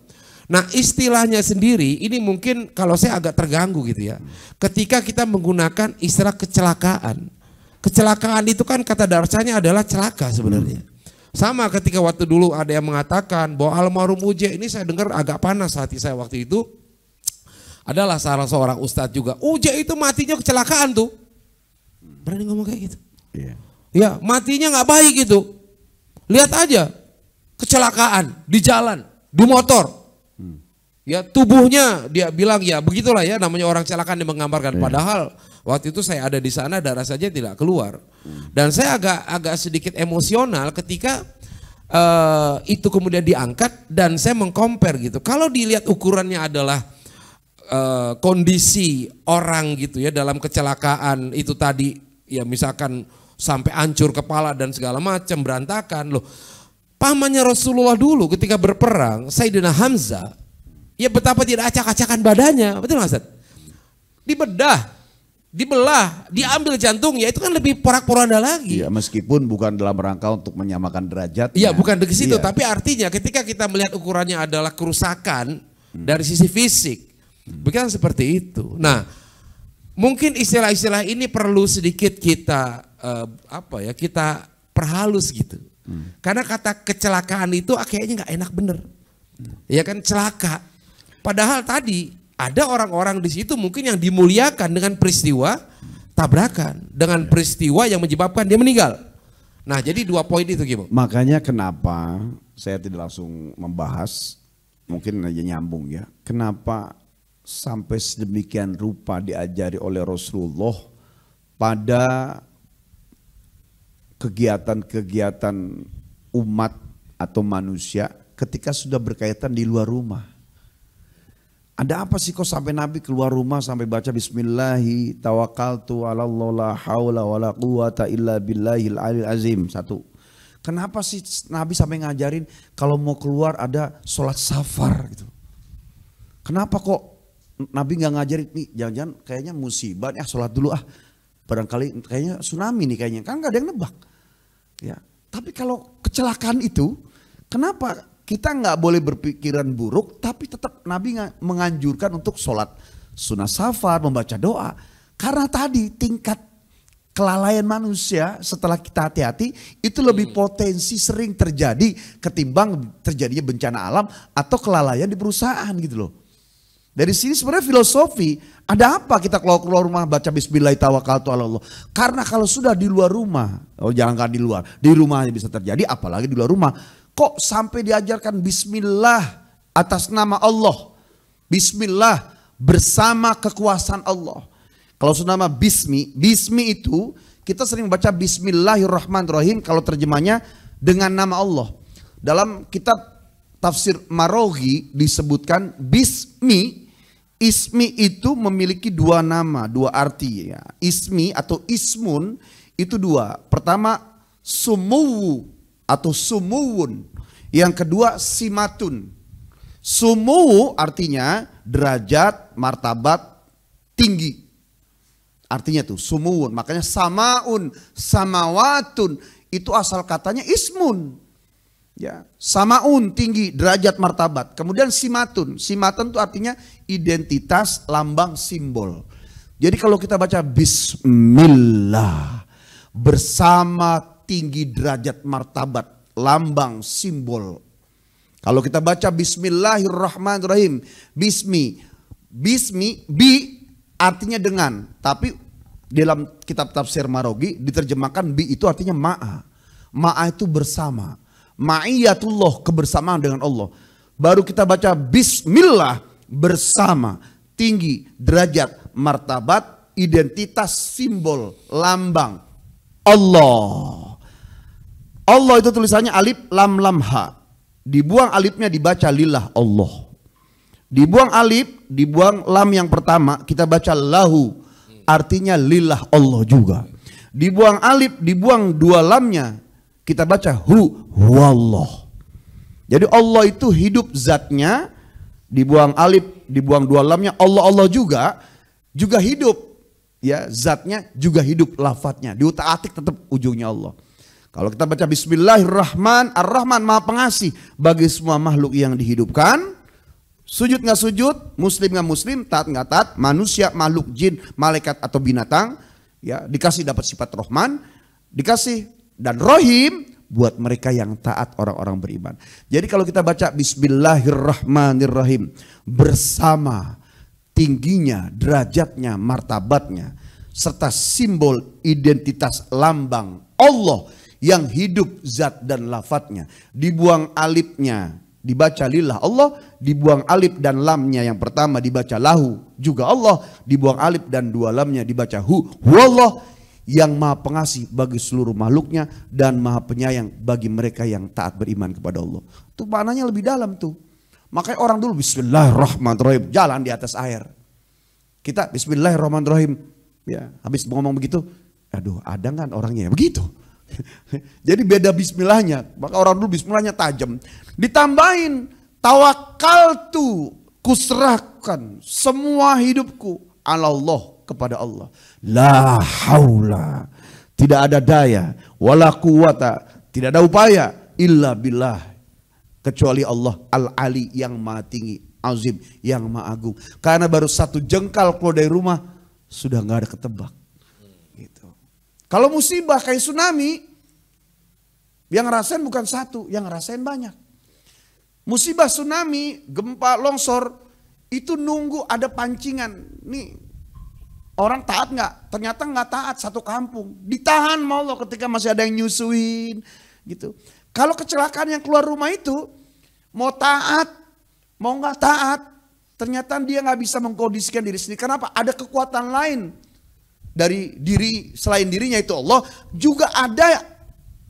nah istilahnya sendiri ini mungkin kalau saya agak terganggu gitu ya. Ketika kita menggunakan istilah kecelakaan. Kecelakaan itu kan kata dasarnya adalah celaka sebenarnya. Sama ketika waktu dulu ada yang mengatakan bahwa almarhum Uje, ini saya dengar agak panas hati saya waktu itu. Adalah salah seorang ustadz juga. Uje itu matinya kecelakaan tuh. Berani ngomong kayak gitu. Ya matinya nggak baik itu. Lihat aja kecelakaan di jalan, di motor. Ya tubuhnya dia bilang ya begitulah ya namanya orang kecelakaan yang menggambarkan. Padahal waktu itu saya ada di sana darah saja tidak keluar. Dan saya agak sedikit emosional ketika itu kemudian diangkat dan saya mengcompare gitu. Kalau dilihat ukurannya adalah kondisi orang gitu ya dalam kecelakaan itu tadi ya misalkan sampai hancur kepala dan segala macam berantakan loh. Pamannya Rasulullah dulu ketika berperang Sayyidina Hamzah ya betapa tidak acak-acakan badannya, betul nggak Ustaz? Dibelah, diambil jantungnya itu kan lebih porak-poranda lagi. Ya, meskipun bukan dalam rangka untuk menyamakan derajat. Iya bukan dari situ, tapi artinya ketika kita melihat ukurannya adalah kerusakan dari sisi fisik. Bukan seperti itu. Nah, mungkin istilah-istilah ini perlu sedikit kita kita perhalus gitu. Karena kata kecelakaan itu kayaknya nggak enak bener. Ya kan celaka. Padahal tadi ada orang-orang di situ mungkin yang dimuliakan dengan peristiwa tabrakan, dengan peristiwa yang menyebabkan dia meninggal. Nah, jadi 2 poin itu Gimo. Makanya kenapa saya tidak langsung membahas, mungkin aja nyambung ya. Kenapa sampai sedemikian rupa diajari oleh Rasulullah pada kegiatan-kegiatan umat atau manusia ketika sudah berkaitan di luar rumah. Ada apa sih kok sampai Nabi keluar rumah sampai baca Bismillahi tawakkaltu ala Allah la haula wala quwata illa billahil aliyil azim. 1. Kenapa sih Nabi sampai ngajarin kalau mau keluar ada sholat safar gitu. Kenapa kok Nabi nggak ngajarin nih jangan-jangan kayaknya musibah nih sholat dulu barangkali kayaknya tsunami nih kayaknya kan nggak ada yang nebak ya. Tapi kalau kecelakaan itu kenapa kita nggak boleh berpikiran buruk tapi tetap Nabi menganjurkan untuk sholat sunnah safar, membaca doa karena tadi tingkat kelalaian manusia setelah kita hati-hati itu lebih potensi sering terjadi ketimbang terjadinya bencana alam atau kelalaian di perusahaan gitu loh. Dari sini sebenarnya filosofi, ada apa kita keluar rumah baca Bismillahirrahmanirrahim. Karena kalau sudah di luar rumah, jangankan di luar, di rumah bisa terjadi apalagi di luar rumah. Kok sampai diajarkan Bismillah atas nama Allah. Bismillah bersama kekuasaan Allah. Kalau sudah nama Bismi itu kita sering baca Bismillahirrahmanirrahim kalau terjemahnya dengan nama Allah. Dalam kitab tafsir Maroghi disebutkan Ismi itu memiliki 2 nama, 2 arti ya. Ismi atau ismun itu 2. Pertama sumuwu atau sumuwun. Yang kedua simatun. Sumuwu artinya derajat, martabat tinggi. Artinya tuh sumuwun. Makanya samaun, samawatun itu asal katanya ismun. Ya, samaun tinggi derajat martabat. Kemudian simatun itu artinya identitas, lambang, simbol. Jadi kalau kita baca Bismillah bersama tinggi derajat martabat, lambang, simbol. Kalau kita baca Bismillahirrahmanirrahim, Bismi artinya dengan, tapi dalam kitab tafsir Maroghi diterjemahkan bi itu artinya ma'a. Ma'a itu bersama. Ma'iyatullah, kebersamaan dengan Allah. Baru kita baca Bismillah bersama, tinggi derajat martabat, identitas, simbol, lambang. Allah. Allah itu tulisannya alif lam lam ha. Dibuang alifnya dibaca lillah Allah. Dibuang alif, dibuang lam yang pertama kita baca lahu. Artinya lillah Allah juga. Dibuang alif, dibuang dua lamnya kita baca huwallah. Jadi Allah itu hidup zatnya. Dibuang alif, dibuang dua lamnya Allah juga hidup. Ya, zatnya juga hidup, lafadznya diutak-atik tetap ujungnya Allah. Kalau kita baca Bismillahirrahmanirrahim, Ar-Rahman Maha Pengasih bagi semua makhluk yang dihidupkan. Sujud nggak sujud, muslim nggak muslim, taat nggak taat, manusia, makhluk, jin, malaikat atau binatang, ya dikasih dapat sifat Rahman, dikasih dan Rahim buat mereka yang taat, orang-orang beriman. Jadi kalau kita baca Bismillahirrahmanirrahim bersama tingginya, derajatnya, martabatnya, serta simbol identitas lambang Allah yang hidup zat dan lafadznya, dibuang alifnya dibaca lillah Allah, dibuang alif dan lamnya yang pertama dibaca lahu juga Allah, dibuang alif dan dua lamnya dibaca huwallah yang maha pengasih bagi seluruh makhluknya dan maha penyayang bagi mereka yang taat beriman kepada Allah. Itu maknanya lebih dalam tuh. Makanya orang dulu Bismillahirrahmanirrahim jalan di atas air. Kita Bismillahirrahmanirrahim, ya habis ngomong begitu, aduh ada kan orangnya begitu. Jadi beda bismillahnya. Maka orang dulu bismillahnya tajam. Ditambahin tawakaltu, kuserahkan semua hidupku ala Allah, kepada Allah. La haula, tidak ada daya, wala quwata, tidak ada upaya illa billah, kecuali Allah al-ali yang maha tinggi, azim yang maha agung. Karena baru satu jengkal keluar dari rumah sudah nggak ada ketebak. Gitu. Kalau musibah kayak tsunami, yang ngerasain bukan satu, yang ngerasain banyak. Musibah tsunami, gempa, longsor, itu nunggu ada pancingan. Nih, orang taat nggak? Ternyata nggak taat, satu kampung. Ditahan sama Allah ketika masih ada yang nyusuin. Gitu. Kalau kecelakaan yang keluar rumah itu, mau taat, mau nggak taat, ternyata dia nggak bisa mengkondisikan diri sendiri. Kenapa? Ada kekuatan lain dari diri, selain dirinya itu Allah, juga ada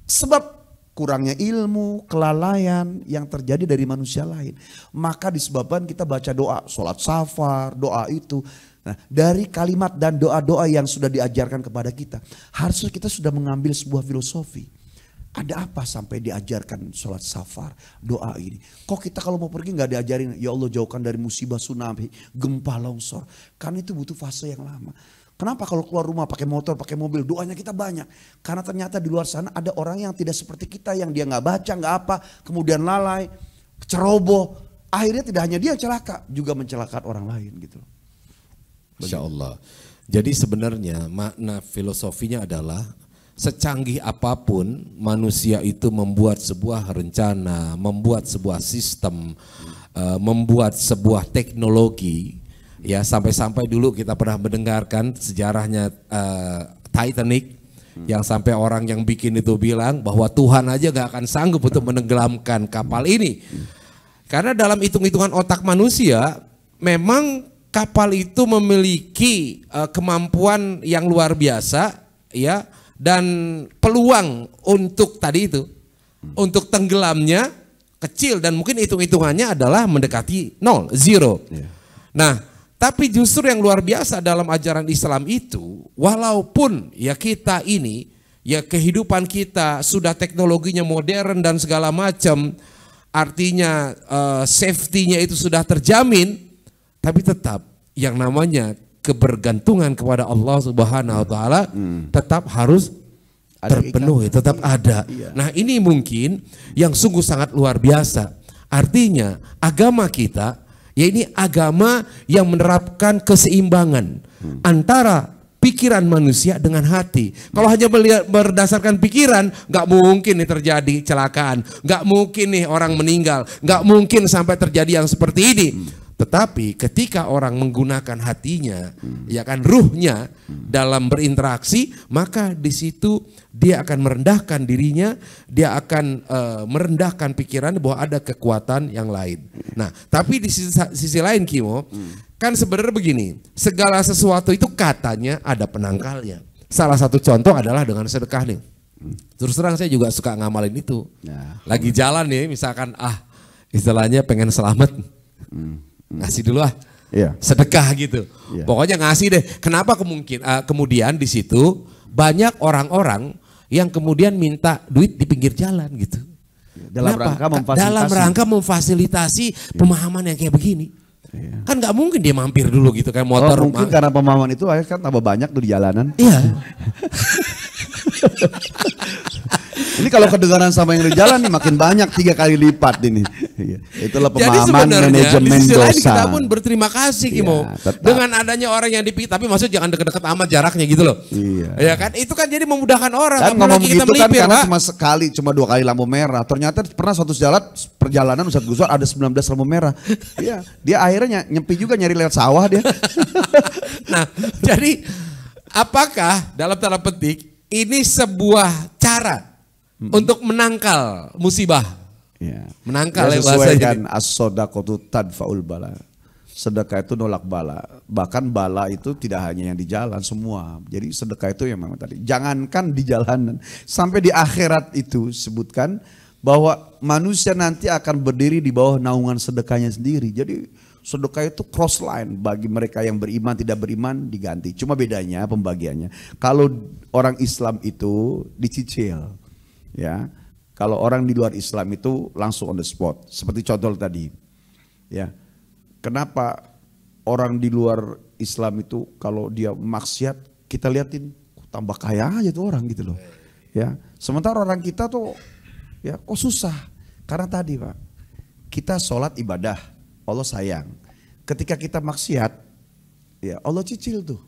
sebab kurangnya ilmu, kelalaian yang terjadi dari manusia lain. Maka disebabkan kita baca doa, sholat safar, doa itu. Nah, dari kalimat dan doa-doa yang sudah diajarkan kepada kita, harusnya kita sudah mengambil sebuah filosofi. Ada apa sampai diajarkan sholat safar, doa ini? Kok kita kalau mau pergi nggak diajarin, ya Allah jauhkan dari musibah tsunami, gempa, longsor. Karena itu butuh fase yang lama. Kenapa kalau keluar rumah pakai motor, pakai mobil, doanya kita banyak. Karena ternyata di luar sana ada orang yang tidak seperti kita, yang dia nggak baca, nggak apa, kemudian lalai, ceroboh. Akhirnya tidak hanya dia celaka, juga mencelakakan orang lain gitu. Masya Allah. Jadi sebenarnya makna filosofinya adalah secanggih apapun manusia itu membuat sebuah rencana, membuat sebuah sistem, membuat sebuah teknologi. Ya sampai-sampai dulu kita pernah mendengarkan sejarahnya Titanic, yang sampai orang yang bikin itu bilang bahwa Tuhan aja gak akan sanggup untuk menenggelamkan kapal ini. Karena dalam hitung-hitungan otak manusia memang kapal itu memiliki kemampuan yang luar biasa, ya, dan peluang untuk tadi itu, untuk tenggelamnya kecil, dan mungkin hitung-hitungannya adalah mendekati zero. Nah, tapi justru yang luar biasa dalam ajaran Islam itu, walaupun ya kita ini, ya kehidupan kita sudah teknologinya modern dan segala macam, artinya safety-nya itu sudah terjamin, tapi tetap yang namanya kebergantungan kepada Allah Subhanahu wa taala tetap harus terpenuhi, tetap ada. Nah, ini mungkin yang sungguh sangat luar biasa. Artinya agama kita, ya ini agama yang menerapkan keseimbangan antara pikiran manusia dengan hati. Kalau hanya berdasarkan pikiran, nggak mungkin nih terjadi kecelakaan, nggak mungkin nih orang meninggal, nggak mungkin sampai terjadi yang seperti ini. Tetapi ketika orang menggunakan hatinya, ya kan, ruhnya dalam berinteraksi, maka di situ dia akan merendahkan dirinya, dia akan merendahkan pikiran bahwa ada kekuatan yang lain. Nah, tapi di sisi lain Kimo, kan sebenarnya begini, segala sesuatu itu katanya ada penangkalnya. salah satu contoh adalah dengan sedekah nih. Terus terang saya juga suka ngamalin itu. Lagi jalan nih misalkan istilahnya pengen selamat. Ngasih dulu sedekah gitu. Pokoknya ngasih deh. Kenapa kemudian di situ banyak orang-orang yang kemudian minta duit di pinggir jalan gitu. Dalam rangka memfasilitasi pemahaman yang kayak begini. Kan nggak mungkin dia mampir dulu gitu kayak motor. Mungkin karena pemahaman itu akhirnya kan tambah banyak tuh di jalanan. Iya. Ini kalau kedengaran sama yang di jalan nih makin banyak 3 kali lipat ini. Itulah pemahaman manajemen di sisi lain dosa. kita pun berterima kasih Kimo. Dengan adanya orang yang dipikir, tapi maksud jangan deket-deket amat jaraknya gitu loh. Ya kan, itu kan jadi memudahkan orang. Dan ngomong gitu kan karena cuma 2 kali lampu merah. Ternyata pernah suatu perjalanan Ustadz Guswar ada 19 lampu merah. Iya, dia akhirnya nyepi juga nyari lewat sawah dia. Nah, jadi apakah dalam tanda petik ini sebuah cara untuk menangkal musibah? Menangkal ya, bahasa sesuai kan as-shadaqatu tadfa'ul bala. Sedekah itu nolak bala. Bahkan bala itu tidak hanya yang di jalan, semua. Jadi sedekah itu yang memang tadi. Jangankan di jalanan, sampai di akhirat itu sebutkan bahwa manusia nanti akan berdiri di bawah naungan sedekahnya sendiri. Jadi sedekah itu cross line bagi mereka yang beriman, tidak beriman diganti. Cuma bedanya pembagiannya. Kalau orang Islam itu dicicil, ya. Kalau orang di luar Islam itu langsung on the spot. Seperti contoh tadi, ya. Kenapa orang di luar Islam itu kalau dia maksiat kita liatin tambah kaya aja tuh orang gitu loh, ya. Sementara orang kita tuh, ya kok susah? Karena tadi Pak, kita sholat ibadah, Allah sayang. Ketika kita maksiat, ya Allah cicil tuh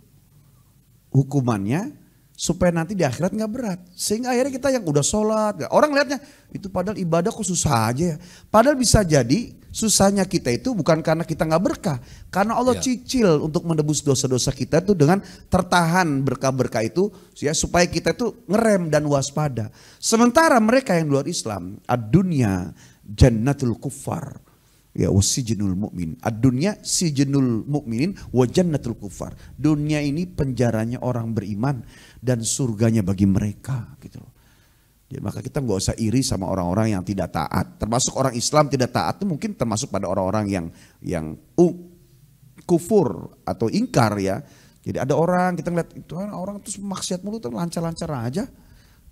hukumannya supaya nanti di akhirat nggak berat. Sehingga akhirnya kita yang udah sholat, orang lihatnya itu padahal ibadah kok susah aja ya. Padahal bisa jadi susahnya kita itu bukan karena kita nggak berkah, karena Allah cicil untuk menebus dosa-dosa kita itu dengan tertahan berkah-berkah itu, ya supaya kita itu ngerem dan waspada. Sementara mereka yang luar Islam, ad-dunya jannatul kuffar. Ya wasijnul mu'min. Ad-dunya sijnul mu'minin wa jannatul kufar. Dunia ini penjaranya orang beriman dan surganya bagi mereka gitu. Jadi maka kita nggak usah iri sama orang-orang yang tidak taat. Termasuk orang Islam tidak taat itu mungkin termasuk pada orang-orang yang kufur atau ingkar ya. Jadi ada orang kita ngeliat itu orang terus maksiat mulu tuh lancar-lancar aja.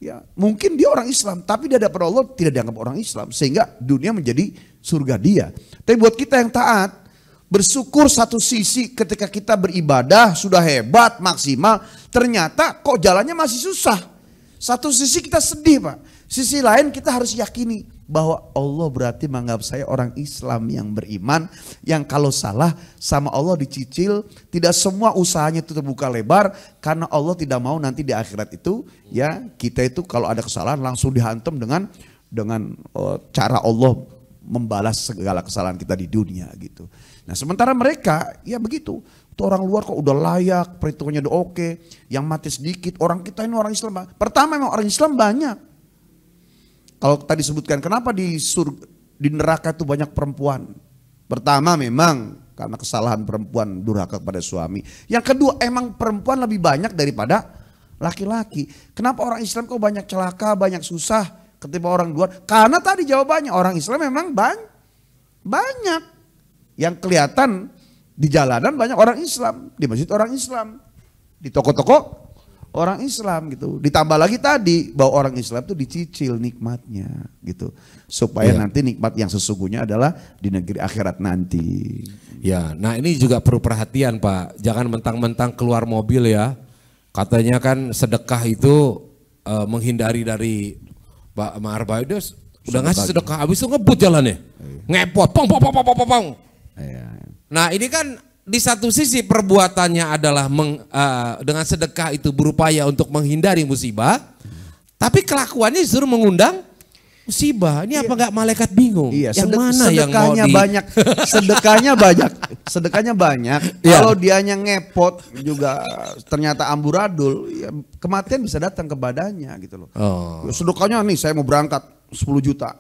Ya, mungkin dia orang Islam, tapi di hadapan Allah tidak dianggap orang Islam, sehingga dunia menjadi surga dia. Tapi buat kita yang taat, bersyukur satu sisi ketika kita beribadah sudah hebat, maksimal, ternyata kok jalannya masih susah. Satu sisi kita sedih Pak, sisi lain kita harus yakini bahwa Allah berarti menganggap saya orang Islam yang beriman, yang kalau salah sama Allah dicicil, tidak semua usahanya itu terbuka lebar, karena Allah tidak mau nanti di akhirat itu ya kita itu kalau ada kesalahan langsung dihantam dengan cara Allah membalas segala kesalahan kita di dunia gitu. Nah sementara mereka ya begitu, tuh orang luar kok udah layak, perhitungannya udah oke, yang mati sedikit, orang kita ini orang Islam. Pertama memang orang Islam banyak. Kalau tadi sebutkan kenapa di neraka itu banyak perempuan. Pertama memang karena kesalahan perempuan durhaka kepada suami. Yang kedua emang perempuan lebih banyak daripada laki-laki. Kenapa orang Islam kok banyak celaka, banyak susah ketimbang orang luar? Karena tadi jawabannya orang Islam memang banyak. Yang kelihatan di jalanan banyak orang Islam, di masjid orang Islam, di toko-toko orang Islam gitu. Ditambah lagi tadi bahwa orang Islam itu dicicil nikmatnya gitu. Supaya nanti nikmat yang sesungguhnya adalah di negeri akhirat nanti. Ya, nah ini juga perlu perhatian Pak. Jangan mentang-mentang keluar mobil ya. Katanya kan sedekah itu menghindari dari Pak Ma'arif dia udah ngasih sedekah habis itu ngebut jalannya. Ngepot pong. Nah, ini kan di satu sisi perbuatannya adalah dengan sedekah itu berupaya untuk menghindari musibah, tapi kelakuannya justru mengundang musibah. Ini apa enggak malaikat bingung? Iya, yang mana yang mau banyak, sedekahnya banyak. Kalau dianya ngepot juga ternyata amburadul, ya kematian bisa datang ke badannya gitu loh. Sedekahnya nih saya mau berangkat 10 juta,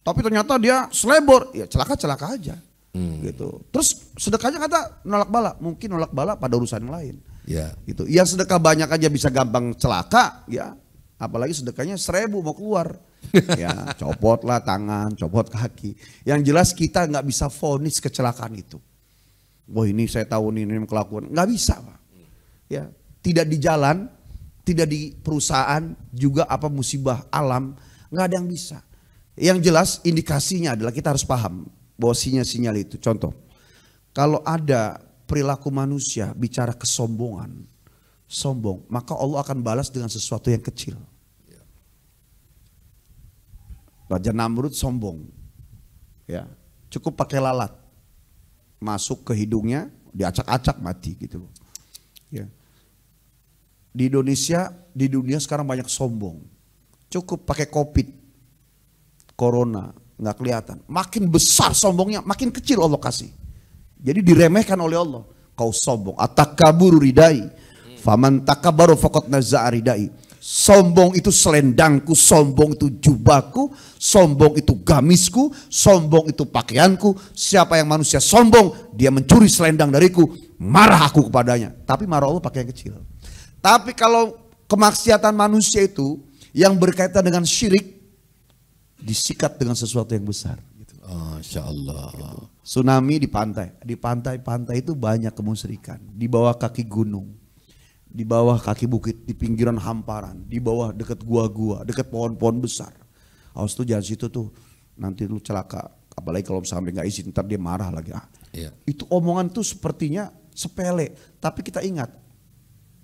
tapi ternyata dia selebor, ya celaka aja. Gitu. Terus sedekahnya kata nolak bala, mungkin nolak bala pada urusan yang lain. Ya. Itu. Yang sedekah banyak aja bisa gampang celaka, ya. Apalagi sedekahnya 1000 mau keluar. Ya, copotlah tangan, copot kaki. Yang jelas kita nggak bisa vonis kecelakaan itu. Wah ini saya tahu ini kelakuan, nggak bisa Pak. Ya, tidak di jalan, tidak di perusahaan, juga apa musibah alam, nggak ada yang bisa. Yang jelas indikasinya adalah kita harus paham bahwa sinyal-sinyal itu. Contoh, kalau ada perilaku manusia bicara kesombongan, sombong, maka Allah akan balas dengan sesuatu yang kecil. Raja Namrud sombong, ya cukup pakai lalat, masuk ke hidungnya, diacak-acak mati gitu. Ya. Di Indonesia, di dunia sekarang banyak sombong, cukup pakai COVID, corona, nggak kelihatan, makin besar sombongnya, makin kecil Allah kasih. Jadi diremehkan oleh Allah. Kau sombong, atakaburu ridai, faman takabaru faqad naza'a ridai. Sombong itu selendangku, sombong itu jubahku, sombong itu gamisku, sombong itu pakaianku. Siapa yang manusia sombong, dia mencuri selendang dariku, marah aku kepadanya. Tapi marah Allah pakai yang kecil. Tapi kalau kemaksiatan manusia itu yang berkaitan dengan syirik, disikat dengan sesuatu yang besar. Masya Allah. Tsunami di pantai itu banyak kemusyrikan. Di bawah kaki gunung, di bawah kaki bukit, di pinggiran hamparan, di bawah dekat gua-gua, dekat pohon-pohon besar. Awas tuh jangan situ tuh, nanti lu celaka. Apalagi kalau sampai nggak izin, ntar dia marah lagi. Iya. Itu omongan tuh sepertinya sepele, tapi kita ingat,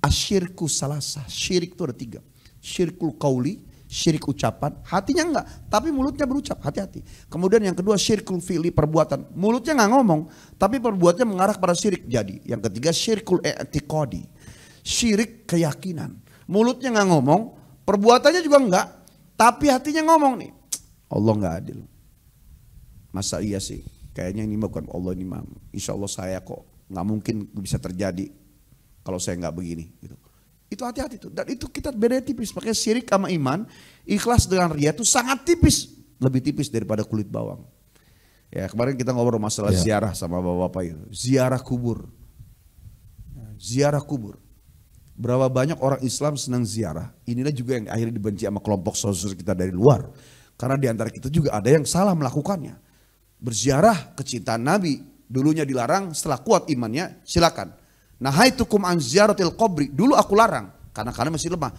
asyirku salasa, syirik itu ada 3. Syirkul qauli, syirik ucapan, hatinya enggak, tapi mulutnya berucap, hati-hati. Kemudian yang kedua syirkul fi'li, perbuatan, mulutnya nggak ngomong, tapi perbuatannya mengarah kepada syirik. Jadi yang ketiga syirkul i'tiqadi, syirik keyakinan, mulutnya nggak ngomong, perbuatannya juga enggak, tapi hatinya ngomong nih, Allah nggak adil. Masa iya sih, kayaknya ini bukan Allah ini mah, insya Allah saya kok, nggak mungkin bisa terjadi kalau saya nggak begini gitu. Itu hati-hati tuh. Dan itu kita beda tipis. Makanya syirik sama iman, ikhlas dengan riya itu sangat tipis. Lebih tipis daripada kulit bawang. Ya kemarin kita ngobrol masalah ziarah sama bapak-bapak itu. Ziarah kubur. Ziarah kubur. Berapa banyak orang Islam senang ziarah. Inilah juga yang akhirnya dibenci sama kelompok saudara kita dari luar. Karena di antara kita juga ada yang salah melakukannya. Berziarah kecintaan Nabi. Dulunya dilarang, setelah kuat imannya silakan. Nahaitukum an ziyaratil qabri, dulu aku larang karena masih lemah.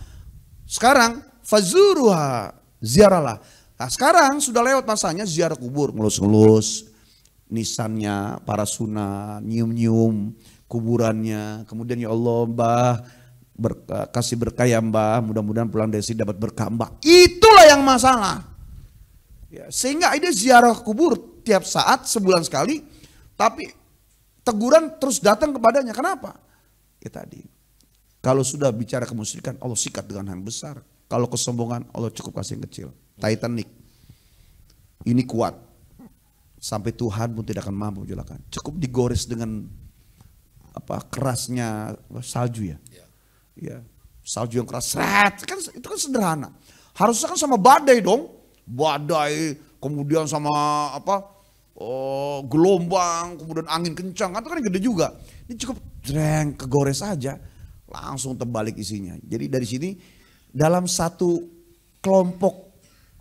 Sekarang fazuruha, ziarahlah. Nah, sekarang sudah lewat masanya ziarah kubur, ngelus-ngelus nisannya para sunnah, nyium-nyium kuburannya. Kemudian ya Allah Mbah, kasih berkah ya Mbah, mudah-mudahan pulang dari sini dapat berkah Mbah. Itulah yang masalah. Ya, sehingga ini ziarah kubur tiap saat sebulan sekali, tapi teguran terus datang kepadanya. Kenapa? Ya tadi, kalau sudah bicara kemusyrikan, Allah sikat dengan yang besar. Kalau kesombongan, Allah cukup kasih yang kecil. Titanic, ini kuat, sampai Tuhan pun tidak akan mampu menjelakan. Cukup digores dengan apa kerasnya salju ya. Ya, salju yang keras, kan itu kan sederhana. Harusnya kan sama badai dong, badai, kemudian sama apa? Gelombang, kemudian angin kencang, itu kan gede juga. Ini cukup jreng, kegores aja, langsung terbalik isinya. Jadi dari sini dalam satu kelompok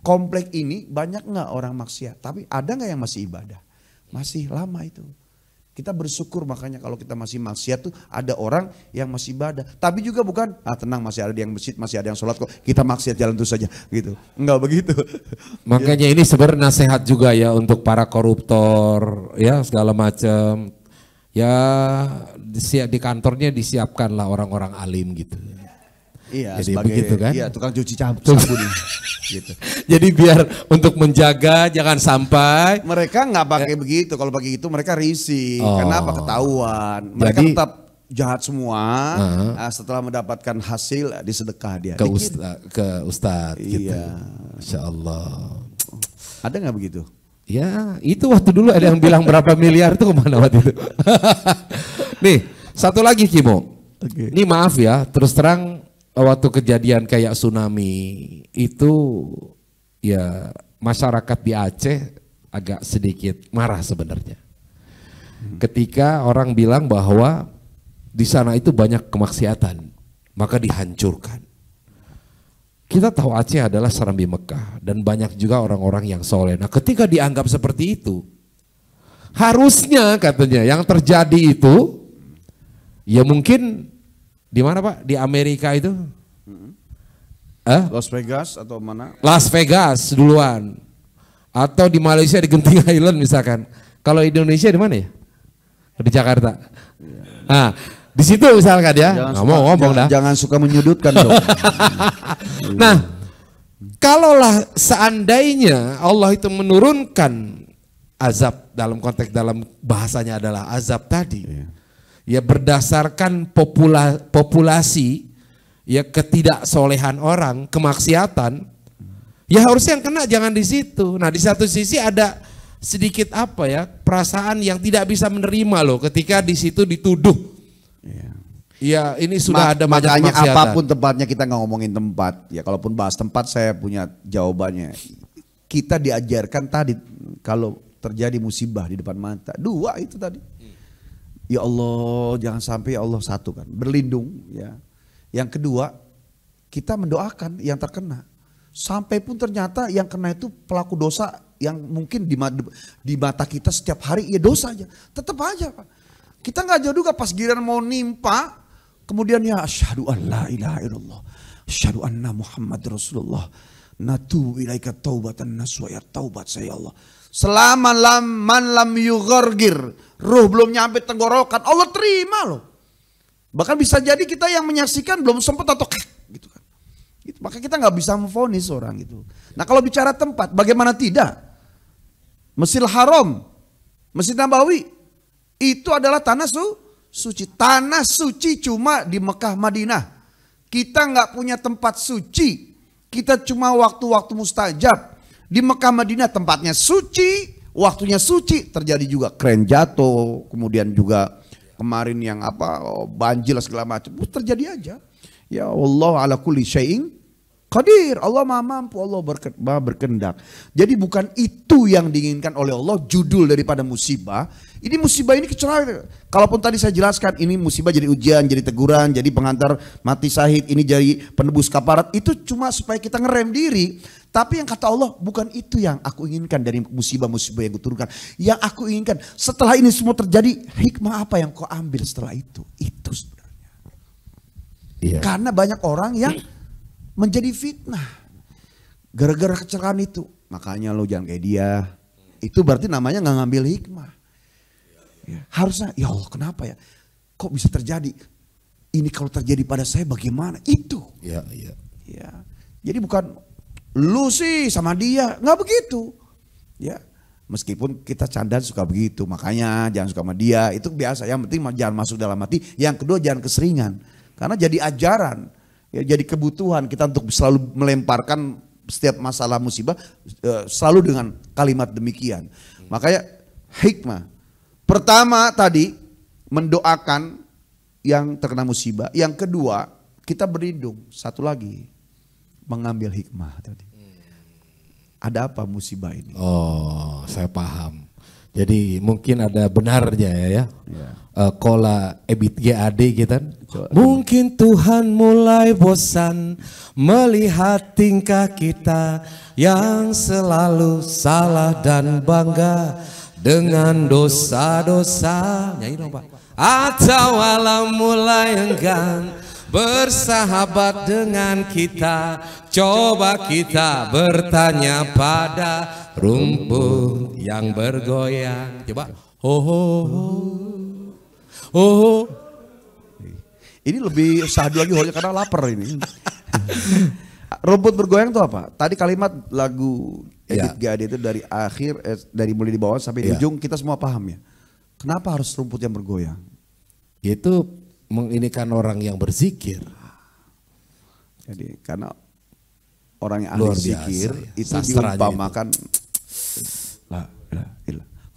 komplek ini banyak nggak orang maksiat, tapi ada nggak yang masih ibadah? Masih lama itu. Kita bersyukur makanya kalau kita masih maksiat tuh ada orang yang masih ibadah. Tapi juga bukan, tenang masih ada yang masjid, masih ada yang sholat kok. Kita maksiat jalan terus saja gitu. Enggak begitu. Makanya ini sebenarnya nasihat juga ya untuk para koruptor ya segala macam. Ya di kantornya disiapkanlah orang-orang alim gitu. Iya, jadi sebagai, begitu kan? Iya, tukang cuci sabun gitu. Jadi biar untuk menjaga jangan sampai mereka nggak pakai begitu. Kalau pakai itu mereka risih. Kenapa? Ketahuan. Mereka jadi, tetap jahat semua. Setelah mendapatkan hasil disedekah dia. Ke ustadz gitu. Iya. Masya Allah. Ada nggak begitu? Ya itu waktu dulu ada yang bilang berapa miliar itu kemana waktu itu. Nih satu lagi Kimo. Okay. Ini maaf ya terus terang. Waktu kejadian kayak tsunami itu ya masyarakat di Aceh agak sedikit marah sebenarnya. Ketika orang bilang bahwa di sana itu banyak kemaksiatan, maka dihancurkan. Kita tahu Aceh adalah Serambi Mekah dan banyak juga orang-orang yang soleh. Nah ketika dianggap seperti itu, harusnya katanya yang terjadi itu, ya mungkin di mana Pak? Di Amerika itu? Las Vegas atau mana? Las Vegas duluan. Atau di Malaysia di Genting Island misalkan. Kalau Indonesia di mana ya? Di Jakarta. Nah, di situ misalkan ya. Nggak mau ngomong dah. Jangan suka menyudutkan dong. Nah, kalaulah seandainya Allah itu menurunkan azab dalam konteks dalam bahasanya adalah azab tadi. Ya berdasarkan populasi ya ketidaksolehan orang, kemaksiatan, ya harusnya yang kena jangan di situ. Nah, di satu sisi ada sedikit apa ya, perasaan yang tidak bisa menerima loh ketika di situ dituduh. Ya, ini sudah ada banyak makanya kemaksiatan. apapun tempatnya kita nggak ngomongin tempat. Ya kalaupun bahas tempat saya punya jawabannya. Kita diajarkan tadi kalau terjadi musibah di depan mata, dua itu tadi. Ya Allah, jangan sampai ya Allah satu kan, berlindung ya. Yang kedua, kita mendoakan yang terkena. Sampai pun ternyata yang kena itu pelaku dosa yang mungkin di mata kita setiap hari ya dosa aja. Tetap aja Pak. Kita nggak jauh juga pas giliran mau nimpa, kemudian ya asyhadu an la ilaha illallah, asyhadu anna Muhammad Rasulullah, natu ilaika taubatan nasuha, ya taubat saya Allah. Selama man lam yughargir, ruh belum nyampe tenggorokan, Allah terima loh. Bahkan bisa jadi kita yang menyaksikan belum sempat atau gitu kan. Gitu. Maka kita nggak bisa memvonis orang gitu. Nah kalau bicara tempat, bagaimana tidak? Masjidil Haram, Masjid Nabawi, itu adalah tanah suci. Tanah suci cuma di Mekah Madinah. Kita nggak punya tempat suci. Kita cuma waktu-waktu mustajab. Di Mekah Madinah tempatnya suci, waktunya suci, terjadi juga kren jatuh, kemudian juga kemarin yang banjir segala macam, terjadi aja. Ya Allah ala kulli syai'in qadir, Allah maha mampu, Allah berkehendak. Jadi bukan itu yang diinginkan oleh Allah, judul daripada musibah. Ini musibah ini kecuali, kalaupun tadi saya jelaskan ini musibah jadi ujian, jadi teguran, jadi pengantar mati syahid, ini jadi penebus kafarat, itu cuma supaya kita ngerem diri. Tapi yang kata Allah, bukan itu yang aku inginkan dari musibah-musibah yang kuturunkan. Yang aku inginkan setelah ini semua terjadi, hikmah apa yang kau ambil setelah itu? Itu sebenarnya. Iya. Karena banyak orang yang menjadi fitnah gara-gara kecelakaan itu. Makanya lo jangan kayak dia. Itu berarti namanya nggak ngambil hikmah. Ya, harusnya, ya Allah kenapa ya? Kok bisa terjadi? Ini kalau terjadi pada saya bagaimana? Itu. Ya. Jadi bukan lu sih sama dia, nggak begitu. Ya, meskipun kita candaan suka begitu, makanya jangan suka sama dia, itu biasa. Yang penting jangan masuk dalam hati. Yang kedua jangan keseringan, karena jadi ajaran, ya, jadi kebutuhan kita untuk selalu melemparkan setiap masalah musibah selalu dengan kalimat demikian. Makanya hikmah pertama tadi mendoakan yang terkena musibah. Yang kedua kita berlindung. Satu lagi mengambil hikmah tadi. Ada apa musibah ini? Oh, saya paham. Jadi mungkin ada benarnya ya. Kola ebit GAD gitu kan. Mungkin Tuhan mulai bosan melihat tingkah kita yang selalu salah dan bangga dengan dosa-dosa. Nyanyi dong Pak. Atau alam mulai enggan bersahabat dengan kita. Coba kita bertanya pada rumput yang bergoyang. Coba. Ini lebih sahdu lagi karena lapar ini. Rumput bergoyang itu apa? Tadi kalimat lagu Edit GAD itu dari akhir, dari mulai di bawah sampai di ujung kita semua paham ya. Kenapa harus rumput yang bergoyang? Itu menginikan orang yang berzikir. Jadi karena orang yang ahli zikir itu diumpamakan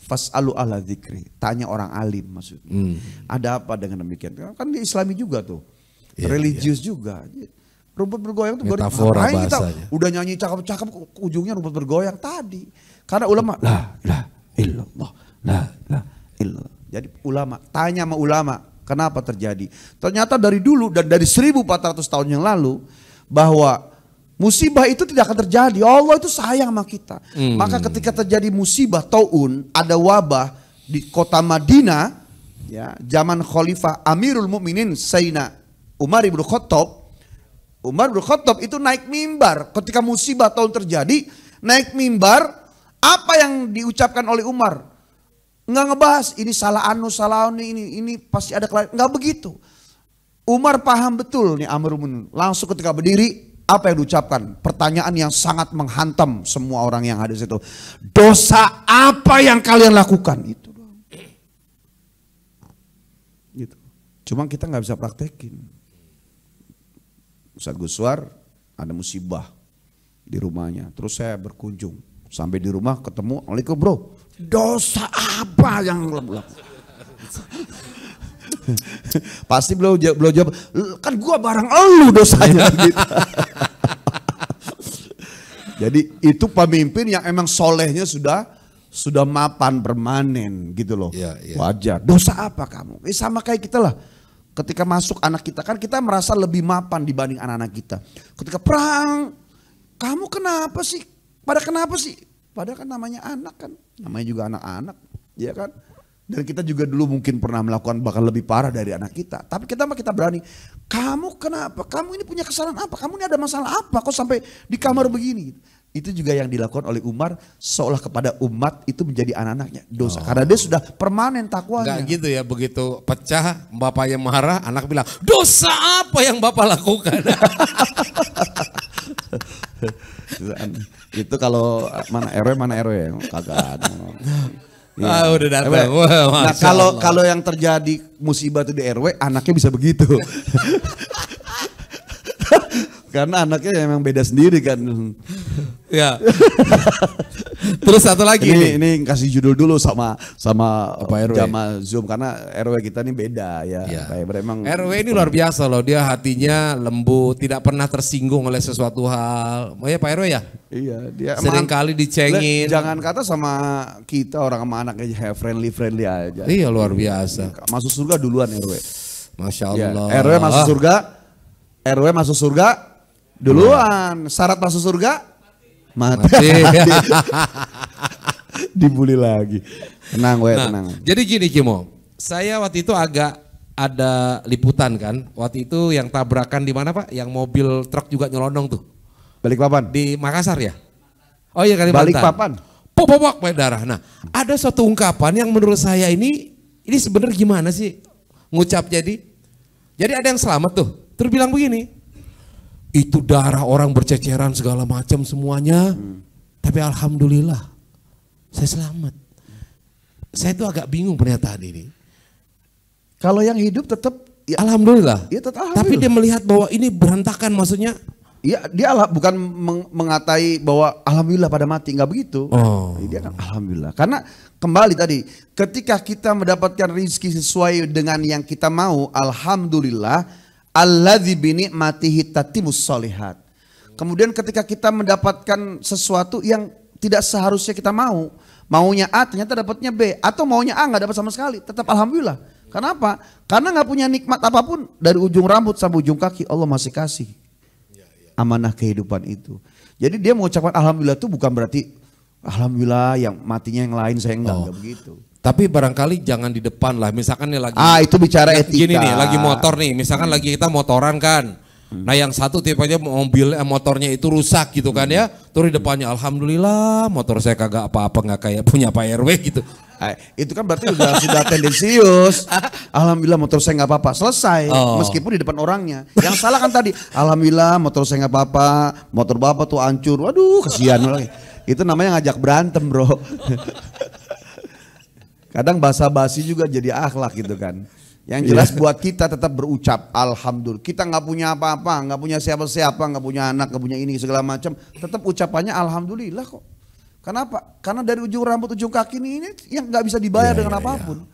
fas'alu ahla dzikri, tanya orang alim maksudnya. Ada apa dengan demikian? Kan di Islami juga tuh. Religius juga. Rumput bergoyang tuh metafora kita bahasanya. Udah nyanyi cakep-cakep ujungnya rumput bergoyang tadi. Karena ulama la ilaha illallah. Jadi ulama, tanya sama ulama. Kenapa terjadi? Ternyata dari dulu dan dari 1400 tahun yang lalu bahwa musibah itu tidak akan terjadi. Allah itu sayang sama kita. Maka ketika terjadi musibah taun, ada wabah di kota Madinah, ya, zaman Khalifah Amirul Mukminin Sayyidina Umar bin Khattab. Umar bin Khattab itu naik mimbar ketika musibah taun terjadi, naik mimbar, apa yang diucapkan oleh Umar? Nggak ngebahas ini salah anu, salah ini pasti ada kelainan. Nggak begitu. Umar paham betul nih Amirul Mukminin. Langsung ketika berdiri, apa yang diucapkan? Pertanyaan yang sangat menghantam semua orang yang ada di situ. Dosa apa yang kalian lakukan? Itu doang. Gitu. Cuma kita nggak bisa praktekin. Ustaz Guswar ada musibah di rumahnya. Terus saya berkunjung. Sampai di rumah ketemu, Assalamualaikum bro. Dosa apa yang lo lakukan? Pasti beliau jawab, kan gua barang elu dosanya. Gitu. Jadi itu pemimpin yang emang solehnya sudah mapan permanen gitu loh. Ya, ya. Wajar. Dosa apa kamu? Sama kayak kita lah. Ketika masuk anak kita kan kita merasa lebih mapan dibanding anak-anak kita. Ketika perang, kamu kenapa sih? Pada kenapa sih? Padahal kan namanya anak kan. Namanya juga anak-anak, ya kan? Dan kita juga dulu mungkin pernah melakukan bahkan lebih parah dari anak kita. Tapi kita berani. Kamu kenapa? Kamu ini punya kesalahan apa? Kamu ini ada masalah apa? Kok sampai di kamar begini? Itu juga yang dilakukan oleh Umar seolah kepada umat itu menjadi anak-anaknya dosa. Karena dia sudah permanen takwanya. Enggak gitu ya, begitu pecah bapaknya marah, anak bilang, dosa apa yang bapak lakukan? Itu kalau mana RW ya? Kagak ada. Ya. Udah datang. Nah kalau yang terjadi musibah itu di RW, anaknya bisa begitu. Karena anaknya memang beda sendiri kan. Ya. Terus satu lagi ini kasih judul dulu sama RW? Jama Zoom karena RW kita ini beda ya. Memang RW ini luar biasa loh, dia hatinya lembut, tidak pernah tersinggung oleh sesuatu hal. Oh ya Pak RW ya? Iya, dia sering kali dicengin. Jangan kata sama kita orang sama anak aja friendly aja. Iya luar biasa. Masuk surga duluan RW. Masya Ya, Allah. RW masuk surga duluan. Syarat masuk surga mati. Dibully lagi. Tenang tenang. Jadi gini Kimo, saya waktu itu agak ada liputan kan. Waktu itu yang tabrakan di mana Pak? Yang mobil truk juga nyelonong tuh. Balikpapan. Di Makassar ya? Oh iya Kalimantan. Balikpapan. Pok darah. Nah, ada suatu ungkapan yang menurut saya ini sebenarnya gimana sih ngucap jadi ada yang selamat tuh. Terus bilang begini, itu darah orang berceceran segala macam semuanya, tapi alhamdulillah saya selamat. Saya tuh agak bingung pernyataan ini. Kalau yang hidup tetap Ya, alhamdulillah. Ya, tetap Tapi dia melihat bahwa ini berantakan, maksudnya. Iya, dia bukan mengatai bahwa alhamdulillah pada mati, nggak begitu. Dia kan alhamdulillah. Karena kembali tadi, ketika kita mendapatkan rezeki sesuai dengan yang kita mau, alhamdulillah, alladzi bi ni'matihi tatimmus sholihat. Kemudian ketika kita mendapatkan sesuatu yang tidak seharusnya kita mau, maunya A ternyata dapatnya B, atau maunya A nggak dapat sama sekali, tetap alhamdulillah. Kenapa? Karena nggak punya nikmat apapun dari ujung rambut sampai ujung kaki Allah masih kasih amanah kehidupan itu. Jadi dia mengucapkan alhamdulillah itu bukan berarti alhamdulillah yang matinya yang lain saya enggak begitu. Tapi barangkali jangan di depan lah, misalkan nih lagi. Itu bicara etika. Gini nih, lagi motor nih, misalkan lagi kita motoran kan. Nah yang satu tipenya motornya itu rusak gitu kan ya. Terus di depannya alhamdulillah motor saya kagak apa-apa, nggak kayak punya Pak RW gitu. Itu kan berarti sudah tendensius. Alhamdulillah motor saya nggak apa-apa, selesai. Meskipun di depan orangnya. Yang salah kan tadi, alhamdulillah motor saya nggak apa-apa, motor bapak tuh hancur. Waduh, kasihan lagi. Itu namanya ngajak berantem, bro. Kadang basa-basi juga jadi akhlak gitu kan. Yang jelas buat kita tetap berucap alhamdulillah. Kita nggak punya apa-apa, nggak punya siapa-siapa, nggak punya anak, nggak punya ini segala macam. Tetap ucapannya alhamdulillah kok. Kenapa? Karena dari ujung rambut ujung kaki ini yang nggak bisa dibayar dengan apapun.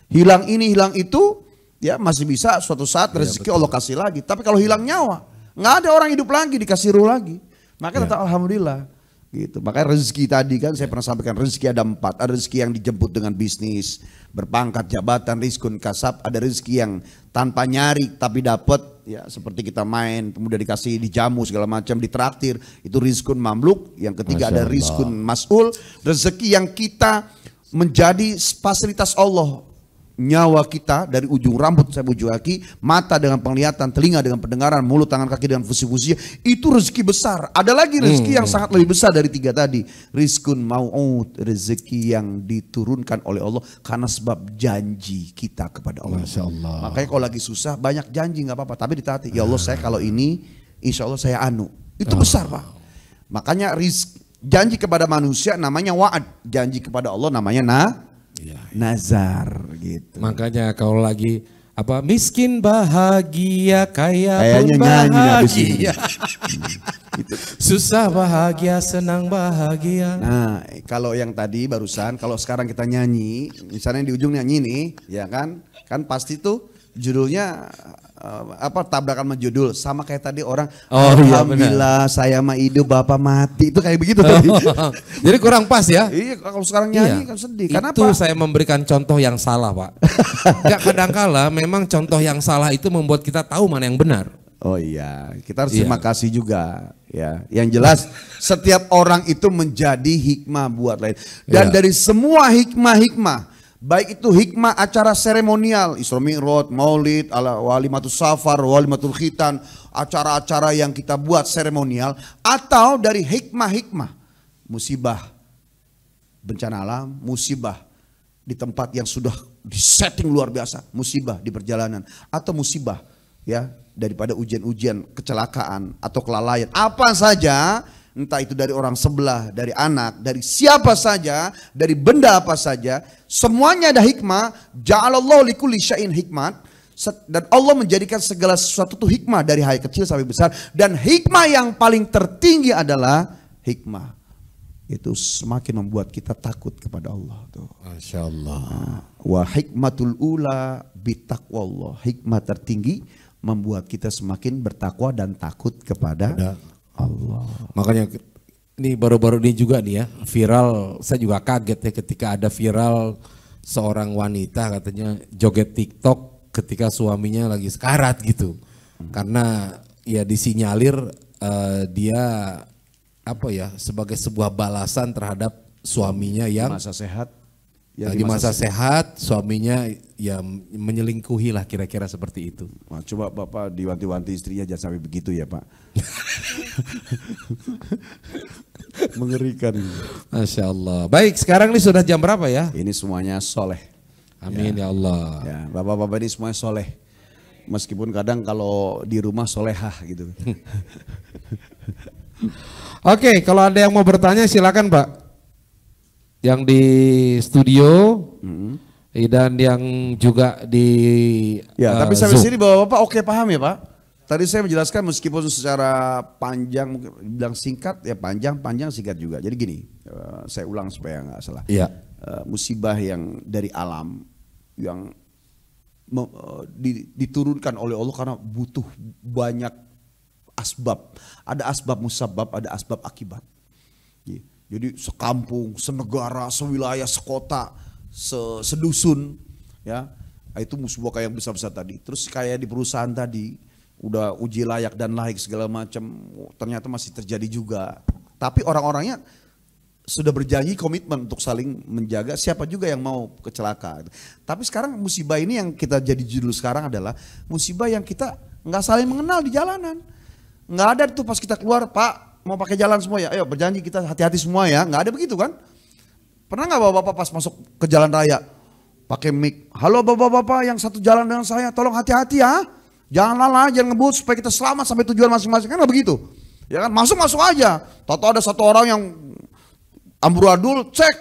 Hilang ini hilang itu, ya masih bisa suatu saat rezeki Allah kasih lagi. Tapi kalau hilang nyawa, nggak ada orang hidup lagi dikasih ruh lagi. Maka tetap alhamdulillah. Gitu. Makanya rezeki tadi kan saya pernah sampaikan, rezeki ada 4. Ada rezeki yang dijemput dengan bisnis, berpangkat, jabatan, rizkun kasab. Ada rezeki yang tanpa nyari tapi dapat, ya seperti kita main, kemudian dikasih dijamu segala macam, ditraktir, itu rizkun mamluk. Yang ketiga ada rizkun mas'ul, rezeki yang kita menjadi fasilitas Allah. Nyawa kita dari ujung rambut sampai ujung kaki, mata dengan penglihatan, telinga dengan pendengaran, mulut, tangan, kaki dengan fusi-fusi, itu rezeki besar. Ada lagi rezeki yang sangat lebih besar dari 3 tadi, rizkun mau'ud, rezeki yang diturunkan oleh Allah karena sebab janji kita kepada Allah. Masya Allah. Makanya kalau lagi susah banyak janji nggak apa-apa, tapi ditaati. Ya Allah saya kalau ini, insya Allah saya anu. Itu besar Pak. Makanya janji kepada manusia namanya wa'ad, janji kepada Allah namanya nazar gitu. Makanya kalau lagi apa miskin bahagia, kaya kayaknya pun bahagia. Susah bahagia, senang bahagia. Nah, kalau yang tadi barusan, kalau sekarang kita nyanyi, misalnya di ujung nyanyi nih, ya kan? Kan pasti tuh judulnya tabrakan sama judul, sama kayak tadi orang alhamdulillah saya mah hidup bapak mati, itu kayak begitu tadi. Jadi kurang pas ya. Iya, kalau sekarang nyanyi kan sedih. Kenapa? Itu saya memberikan contoh yang salah Pak. Gak kadangkala memang contoh yang salah itu membuat kita tahu mana yang benar. Oh iya, kita harus terima kasih juga ya. Yang jelas setiap orang itu menjadi hikmah buat lain. Dan dari semua hikmah-hikmah, baik itu hikmah acara seremonial, Isra Mi'raj, Maulid, Walimatus Safar, Walimatul Khitan, acara-acara yang kita buat seremonial, atau dari hikmah-hikmah, musibah, bencana alam, musibah di tempat yang sudah disetting luar biasa, musibah di perjalanan, atau musibah ya daripada ujian-ujian kecelakaan atau kelalaian, apa saja. Entah itu dari orang sebelah, dari anak, dari siapa saja, dari benda apa saja, semuanya ada hikmah. Ja'alallahu likulli syai'in hikmat. Dan Allah menjadikan segala sesuatu itu hikmah dari hal kecil sampai besar. Dan hikmah yang paling tertinggi adalah hikmah. Itu semakin membuat kita takut kepada Allah. Masya Allah. Wa hikmatul ula bitaqwallah. Hikmah tertinggi membuat kita semakin bertakwa dan takut kepada Allah. Makanya ini baru-baru ini juga nih ya viral, saya juga kaget ya ketika ada viral seorang wanita katanya joget TikTok ketika suaminya lagi sekarat gitu. Karena ya disinyalir dia apa ya sebagai sebuah balasan terhadap suaminya yang masa sehat. Lagi masa sehat, suaminya ya menyelingkuhi lah kira-kira seperti itu. Nah, coba Bapak diwanti-wanti istrinya jangan sampai begitu ya Pak. Mengerikan. Masya Allah. Baik, sekarang ini sudah jam berapa ya? Ini semuanya soleh. Amin ya Allah. Ya, Bapak-bapak ini semuanya soleh. Meskipun kadang kalau di rumah solehah gitu. Oke, kalau ada yang mau bertanya silakan Pak. Yang di studio dan yang juga di tapi sampai sini Bapak oke paham ya Pak? Tadi saya menjelaskan meskipun secara panjang, mungkin bilang singkat ya panjang singkat juga. Jadi gini, saya ulang supaya nggak salah. Iya. Musibah yang dari alam yang diturunkan oleh Allah karena butuh banyak asbab. Ada asbab musabab, ada asbab akibat. Jadi sekampung, senegara, sewilayah, sekota, sedusun, ya itu musibah kayak yang besar-besar tadi. Terus kayak di perusahaan tadi, udah uji layak dan laik segala macam, ternyata masih terjadi juga. Tapi orang-orangnya sudah berjanji komitmen untuk saling menjaga siapa juga yang mau kecelakaan. Tapi sekarang musibah ini yang kita jadi judul sekarang adalah musibah yang kita nggak saling mengenal di jalanan. Nggak ada tuh pas kita keluar, Pak. Mau pakai jalan semua ya, ayo berjanji kita hati-hati semua ya, nggak ada begitu kan? Pernah nggak bapak-bapak pas masuk ke jalan raya pakai mic, halo bapak-bapak yang satu jalan dengan saya, tolong hati-hati ya, jangan lalah, jangan ngebut supaya kita selamat sampai tujuan masing-masing, kan nggak begitu? Ya kan, masuk aja, tahu ada satu orang yang amburadul, cek,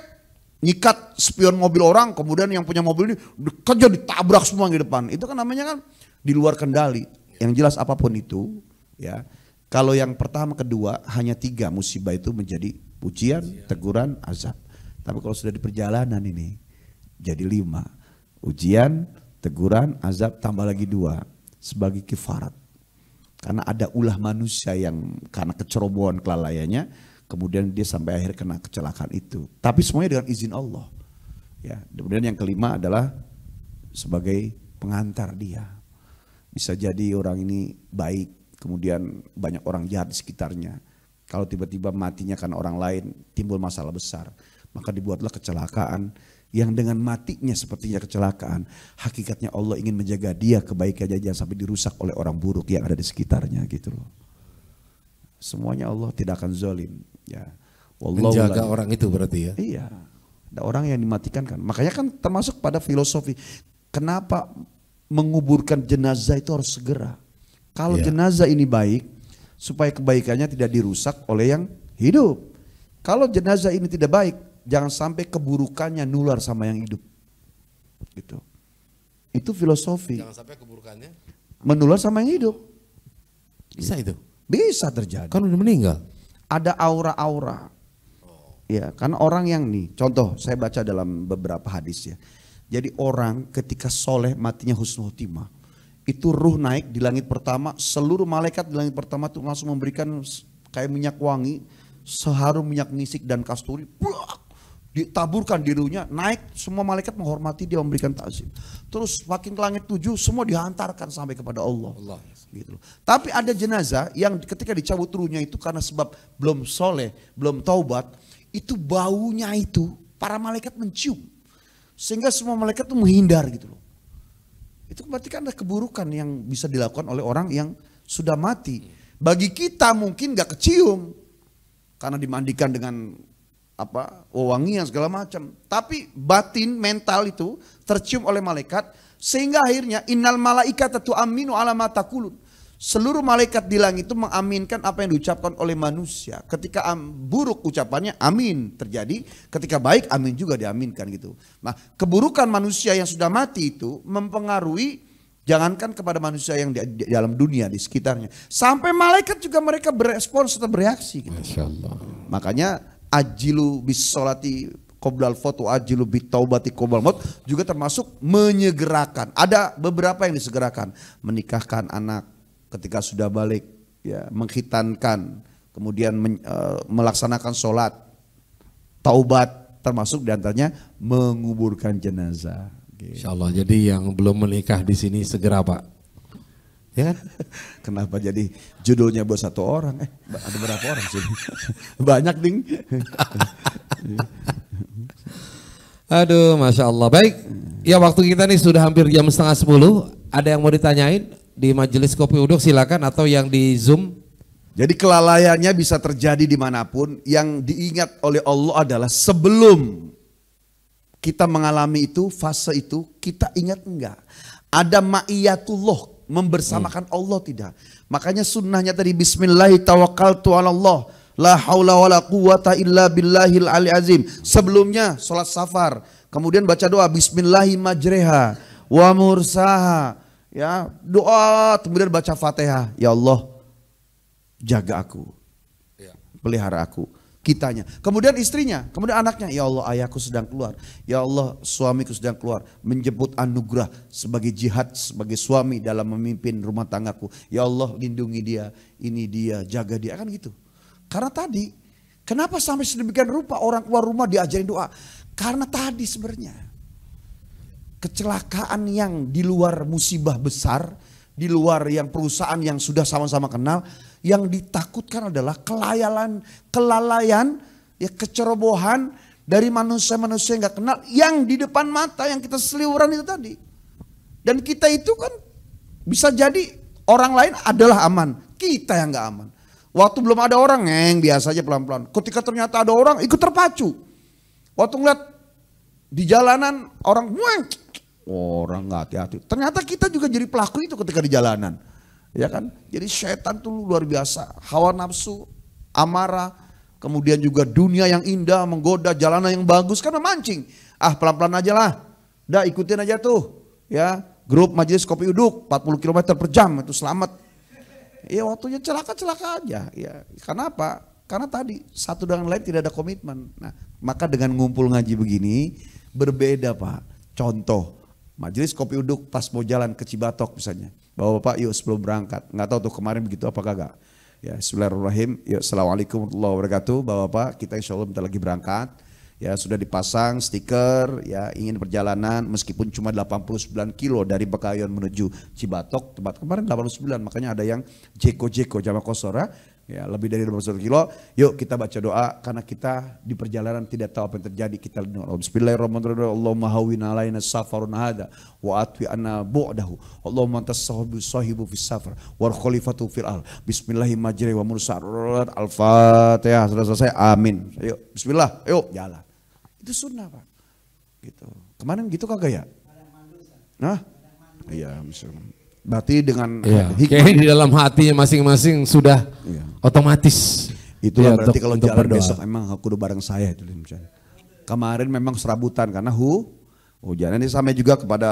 nyikat spion mobil orang, kemudian yang punya mobil ini dikejar, ditabrak semua di depan, itu kan namanya kan di luar kendali. Yang jelas apapun itu, ya. Kalau yang pertama, kedua, hanya 3 musibah itu menjadi ujian, teguran, azab. Tapi kalau sudah di perjalanan ini, jadi 5. Ujian, teguran, azab, tambah lagi 2. Sebagai kifarat. Karena ada ulah manusia yang karena kecerobohan kelalaiannya, kemudian dia sampai akhir kena kecelakaan itu. Tapi semuanya dengan izin Allah. Ya, kemudian yang kelima adalah sebagai pengantar dia. Bisa jadi orang ini baik, kemudian banyak orang jahat di sekitarnya. Kalau tiba-tiba matinya karena orang lain, timbul masalah besar. Maka dibuatlah kecelakaan yang dengan matinya sepertinya kecelakaan. Hakikatnya Allah ingin menjaga dia kebaikannya jangan sampai dirusak oleh orang buruk yang ada di sekitarnya gitu loh. Semuanya Allah tidak akan zalim. Ya. Menjaga orang itu berarti ya? Iya. Ada orang yang dimatikan kan. Makanya kan termasuk pada filosofi. Kenapa menguburkan jenazah itu harus segera? Kalau jenazah ini baik, supaya kebaikannya tidak dirusak oleh yang hidup. Kalau jenazah ini tidak baik, jangan sampai keburukannya nular sama yang hidup. Gitu. Itu filosofi. Jangan sampai keburukannya menular sama yang hidup. bisa itu? Bisa terjadi. Kan udah meninggal. Ada aura-aura. Ya, karena orang yang nih, contoh saya baca dalam beberapa hadis ya. Jadi orang ketika soleh matinya husnul khotimah, itu ruh naik di langit pertama, seluruh malaikat di langit pertama tuh langsung memberikan kayak minyak wangi, seharum minyak misik dan kasturi, ditaburkan di ruhnya, naik semua malaikat menghormati dia, memberikan takzim. Terus makin ke langit 7 semua dihantarkan sampai kepada Allah. Gitu. Tapi ada jenazah yang ketika dicabut ruhnya itu karena sebab belum soleh, belum taubat, itu baunya itu para malaikat mencium. Sehingga semua malaikat itu menghindar gitu loh. Itu berarti kan ada keburukan yang bisa dilakukan oleh orang yang sudah mati. Bagi kita mungkin gak kecium. Karena dimandikan dengan wewangian segala macam. Tapi batin mental itu tercium oleh malaikat. Sehingga akhirnya innal malaikata tu'aminu ala ma taqulun. Seluruh malaikat di langit itu mengaminkan apa yang diucapkan oleh manusia. Ketika buruk ucapannya amin terjadi, ketika baik amin juga diaminkan gitu. Nah, keburukan manusia yang sudah mati itu mempengaruhi jangankan kepada manusia yang di dalam dunia di sekitarnya, sampai malaikat juga mereka berespons atau bereaksi gitu. Masya Allah. Makanya ajilu bis sholati qoblal foto ajilu bit taubati qoblal maut juga termasuk menyegerakan. Ada beberapa yang disegerakan, menikahkan anak ketika sudah balik, ya, mengkhitankan, kemudian melaksanakan sholat, taubat, termasuk diantaranya menguburkan jenazah. Insya Allah. Jadi yang belum menikah di sini segera Pak, ya kan? Kenapa jadi judulnya buat satu orang? Ada berapa orang sih? Banyak ding. Aduh, Masya Allah. Baik, ya waktu kita nih sudah hampir jam 9:30. Ada yang mau ditanyain di majelis kopi uduk silakan, atau yang di Zoom. Jadi kelalaiannya bisa terjadi dimanapun. Yang diingat oleh Allah adalah sebelum kita mengalami itu, fase itu, kita ingat enggak? Ada ma'iyatullah, membersamakan Allah tidak. Makanya sunnahnya tadi bismillahirrahmanirrahim, la haula wala quwata illa billahil ali azim. Sebelumnya sholat safar, kemudian baca doa bismillahirrahmanirrahim wa mursaha. Ya, doa, kemudian baca Fatihah. Ya Allah, jaga aku, pelihara aku, kitanya. Kemudian istrinya, kemudian anaknya. Ya Allah, ayahku sedang keluar. Ya Allah, suamiku sedang keluar, menjemput anugerah sebagai jihad, sebagai suami dalam memimpin rumah tanggaku. Ya Allah, lindungi dia, ini dia, jaga dia, kan gitu. Karena tadi, kenapa sampai sedemikian rupa orang keluar rumah diajarin doa? Karena tadi sebenarnya kecelakaan yang di luar musibah besar, di luar yang perusahaan yang sudah sama-sama kenal, yang ditakutkan adalah kelalaian, ya, kecerobohan dari manusia-manusia yang gak kenal, yang di depan mata yang kita seliuran itu tadi. Dan kita itu kan bisa jadi orang lain adalah aman, kita yang gak aman. Waktu belum ada orang biasa aja pelan-pelan. Ketika ternyata ada orang ikut terpacu. Waktu ngeliat di jalanan orang nggak hati-hati. Ternyata kita juga jadi pelaku itu ketika di jalanan, ya kan? Jadi setan tuh luar biasa, hawa nafsu, amarah, kemudian juga dunia yang indah menggoda, jalanan yang bagus karena mancing. Pelan-pelan aja lah, udah ikutin aja tuh, ya, grup majelis kopi uduk 40 km per jam itu selamat. Ya waktunya celaka aja. Ya, kenapa? Karena tadi satu dengan lain tidak ada komitmen. Nah, maka dengan ngumpul ngaji begini berbeda Pak. Contoh, majelis kopi uduk pas mau jalan ke Cibatok misalnya, bapak-bapak yuk sebelum berangkat, nggak tahu tuh kemarin begitu apa kagak, Ya, bismillahirrahmanirrahim. Ya, assalamualaikum warahmatullahi wabarakatuh. Bapak-bapak, kita insya Allah bentar lagi berangkat. Ya, sudah dipasang stiker, ya ingin perjalanan meskipun cuma 89 kilo dari Bekayon menuju Cibatok, tempat kemarin 89, makanya ada yang Jeko Jama Kosora, ya lebih dari 89 kilo. Yuk kita baca doa karena kita di perjalanan tidak tahu apa yang terjadi. Kita bismillahirrahmanirrahim. Allahumma hawwin alaina safarun hada wa atwi anna bu'dahu. Allahumma antas sahibu fis safar wal khalifatu fil ard. Bismillahirrahmanirrahim wa mursalat. Al-Fatihah. Sudah selesai. Amin. Yuk bismillah, yuk jalan. Itu sunnah Pak. Gitu. Kemarin gitu kagak ya? Nah, iya. Berarti dengan hikmah di dalam hatinya masing-masing sudah otomatis. Itulah berarti kalau jalan berdoa. Besok emang kudu bareng saya itu. Kemarin memang serabutan karena hujan. Ini sama juga kepada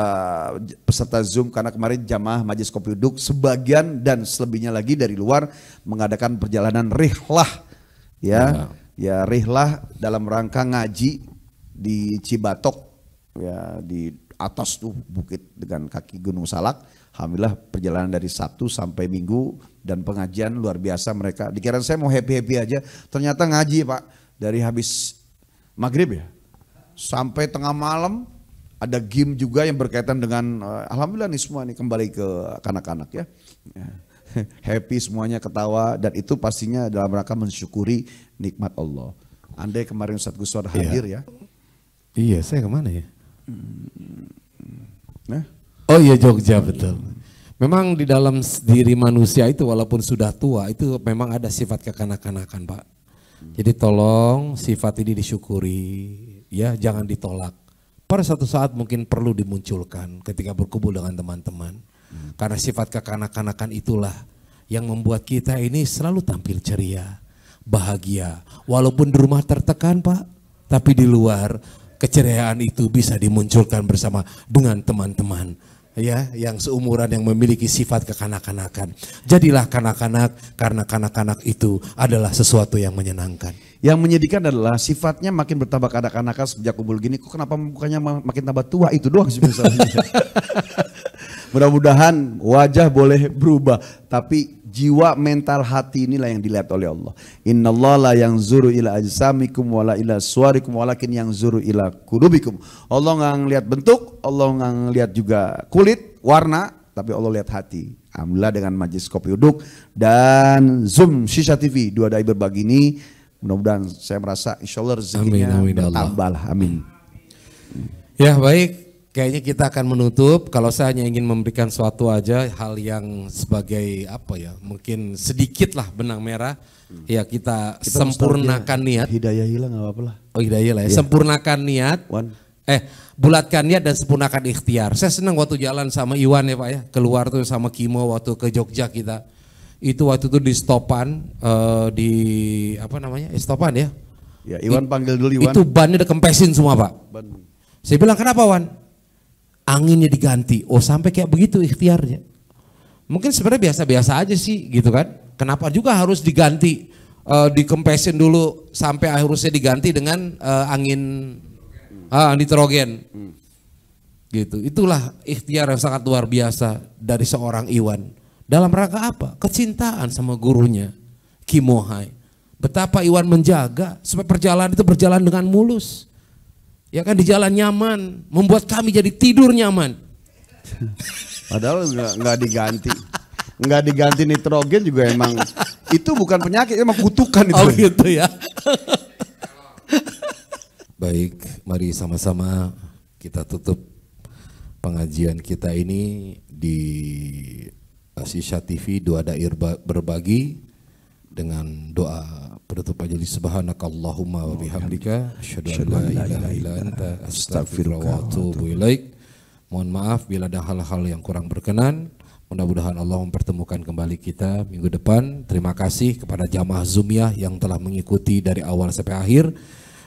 peserta Zoom karena kemarin jamaah Majelis Kopi Uduk sebagian dan selebihnya lagi dari luar mengadakan perjalanan rihlah. Ya rihlah dalam rangka ngaji di Cibatok, ya di atas tuh bukit dengan kaki Gunung Salak. Alhamdulillah perjalanan dari Sabtu sampai Minggu dan pengajian luar biasa mereka. Dikira saya mau happy aja, ternyata ngaji Pak dari habis maghrib ya sampai tengah malam. Ada game juga yang berkaitan dengan alhamdulillah nih semua nih kembali ke kanak-kanak ya. Happy semuanya, ketawa, dan itu pastinya dalam rangka mensyukuri nikmat Allah. Andai kemarin Ustadz Guswar hadir ya. Iya, saya kemana ya? Oh iya, Jogja, betul. Memang di dalam diri manusia itu walaupun sudah tua itu memang ada sifat kekanak-kanakan Pak. Jadi tolong sifat ini disyukuri, ya jangan ditolak. Pada suatu saat mungkin perlu dimunculkan ketika berkumpul dengan teman-teman. Karena sifat kekanak-kanakan itulah yang membuat kita ini selalu tampil ceria, bahagia. Walaupun di rumah tertekan Pak, tapi di luar keceriaan itu bisa dimunculkan bersama dengan teman-teman. Ya, yang seumuran yang memiliki sifat kekanak-kanakan. Jadilah kanak-kanak karena kanak-kanak itu adalah sesuatu yang menyenangkan. Yang menyedihkan adalah sifatnya makin bertambah kanak-kanakan sejak kumpul gini. Kok kenapa mukanya makin tambah tua, itu doang sih misalnya. Mudah-mudahan wajah boleh berubah, tapi jiwa, mental, hati inilah yang dilihat oleh Allah. Innallaha la yanzuru ila ajsamikum wala ila suwarikum walakin yanzuru ila qulubikum. Allah nggak ngelihat bentuk, Allah nggak ngelihat juga kulit, warna, tapi Allah lihat hati. Alhamdulillah dengan Majelis Kopi Uduk dan Zoom Shisha TV dua dai berbagi ini, mudah-mudahan saya merasa insya Allah rezekinya bertambah lah. Amin. Ya baik. Kayaknya kita akan menutup. Kalau saya hanya ingin memberikan suatu aja hal yang sebagai apa ya, mungkin sedikit lah benang merah. Ya kita sempurnakan niat. Hidayah hilang nggak apa-apa lah. Oh hidayah lah ya. Sempurnakan niat. Bulatkan niat dan sempurnakan ikhtiar. Saya senang waktu jalan sama Iwan ya Pak ya. Keluar tuh sama Kimo waktu ke Jogja kita. Itu waktu itu di stopan di apa namanya? Stopan ya. Ya Iwan panggil dulu Iwan. Itu bannya dikempesin semua Pak. Saya bilang kenapa Wan? Anginnya diganti. Oh sampai kayak begitu ikhtiarnya. Mungkin sebenarnya biasa-biasa aja sih gitu kan. Kenapa juga harus diganti, dikempesin dulu sampai harusnya diganti dengan angin nitrogen. Gitu. Itulah ikhtiar yang sangat luar biasa dari seorang Iwan. Dalam rangka apa? Kecintaan sama gurunya Kimohai. Betapa Iwan menjaga supaya perjalanan itu berjalan dengan mulus. Ya kan di jalan nyaman, membuat kami jadi tidur nyaman. Padahal nggak diganti nitrogen juga emang itu bukan penyakit, emang kutukan itu. Oh gitu ya. Baik, mari sama-sama kita tutup pengajian kita ini di Shisha TV dua dair berbagi dengan doa penutup majelis. Subhanakallahumma wa bihamdika asyhadu an la ilaha illa anta astaghfiruka wa atubu ilaik. Mohon maaf bila ada hal-hal yang kurang berkenan. Mudah-mudahan Allah mempertemukan kembali kita minggu depan. Terima kasih kepada jamaah Zoomiyah yang telah mengikuti dari awal sampai akhir.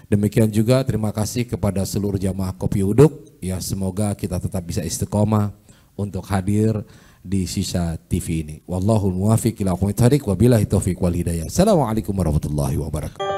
Demikian juga terima kasih kepada seluruh jamaah Kopi Uduk. Ya semoga kita tetap bisa istiqomah untuk hadir di Shisha TV ini. Wallahul muwaffiq ila aqwamit thariq wa billahi taufiq wal hidayah. Assalamualaikum warahmatullahi wabarakatuh.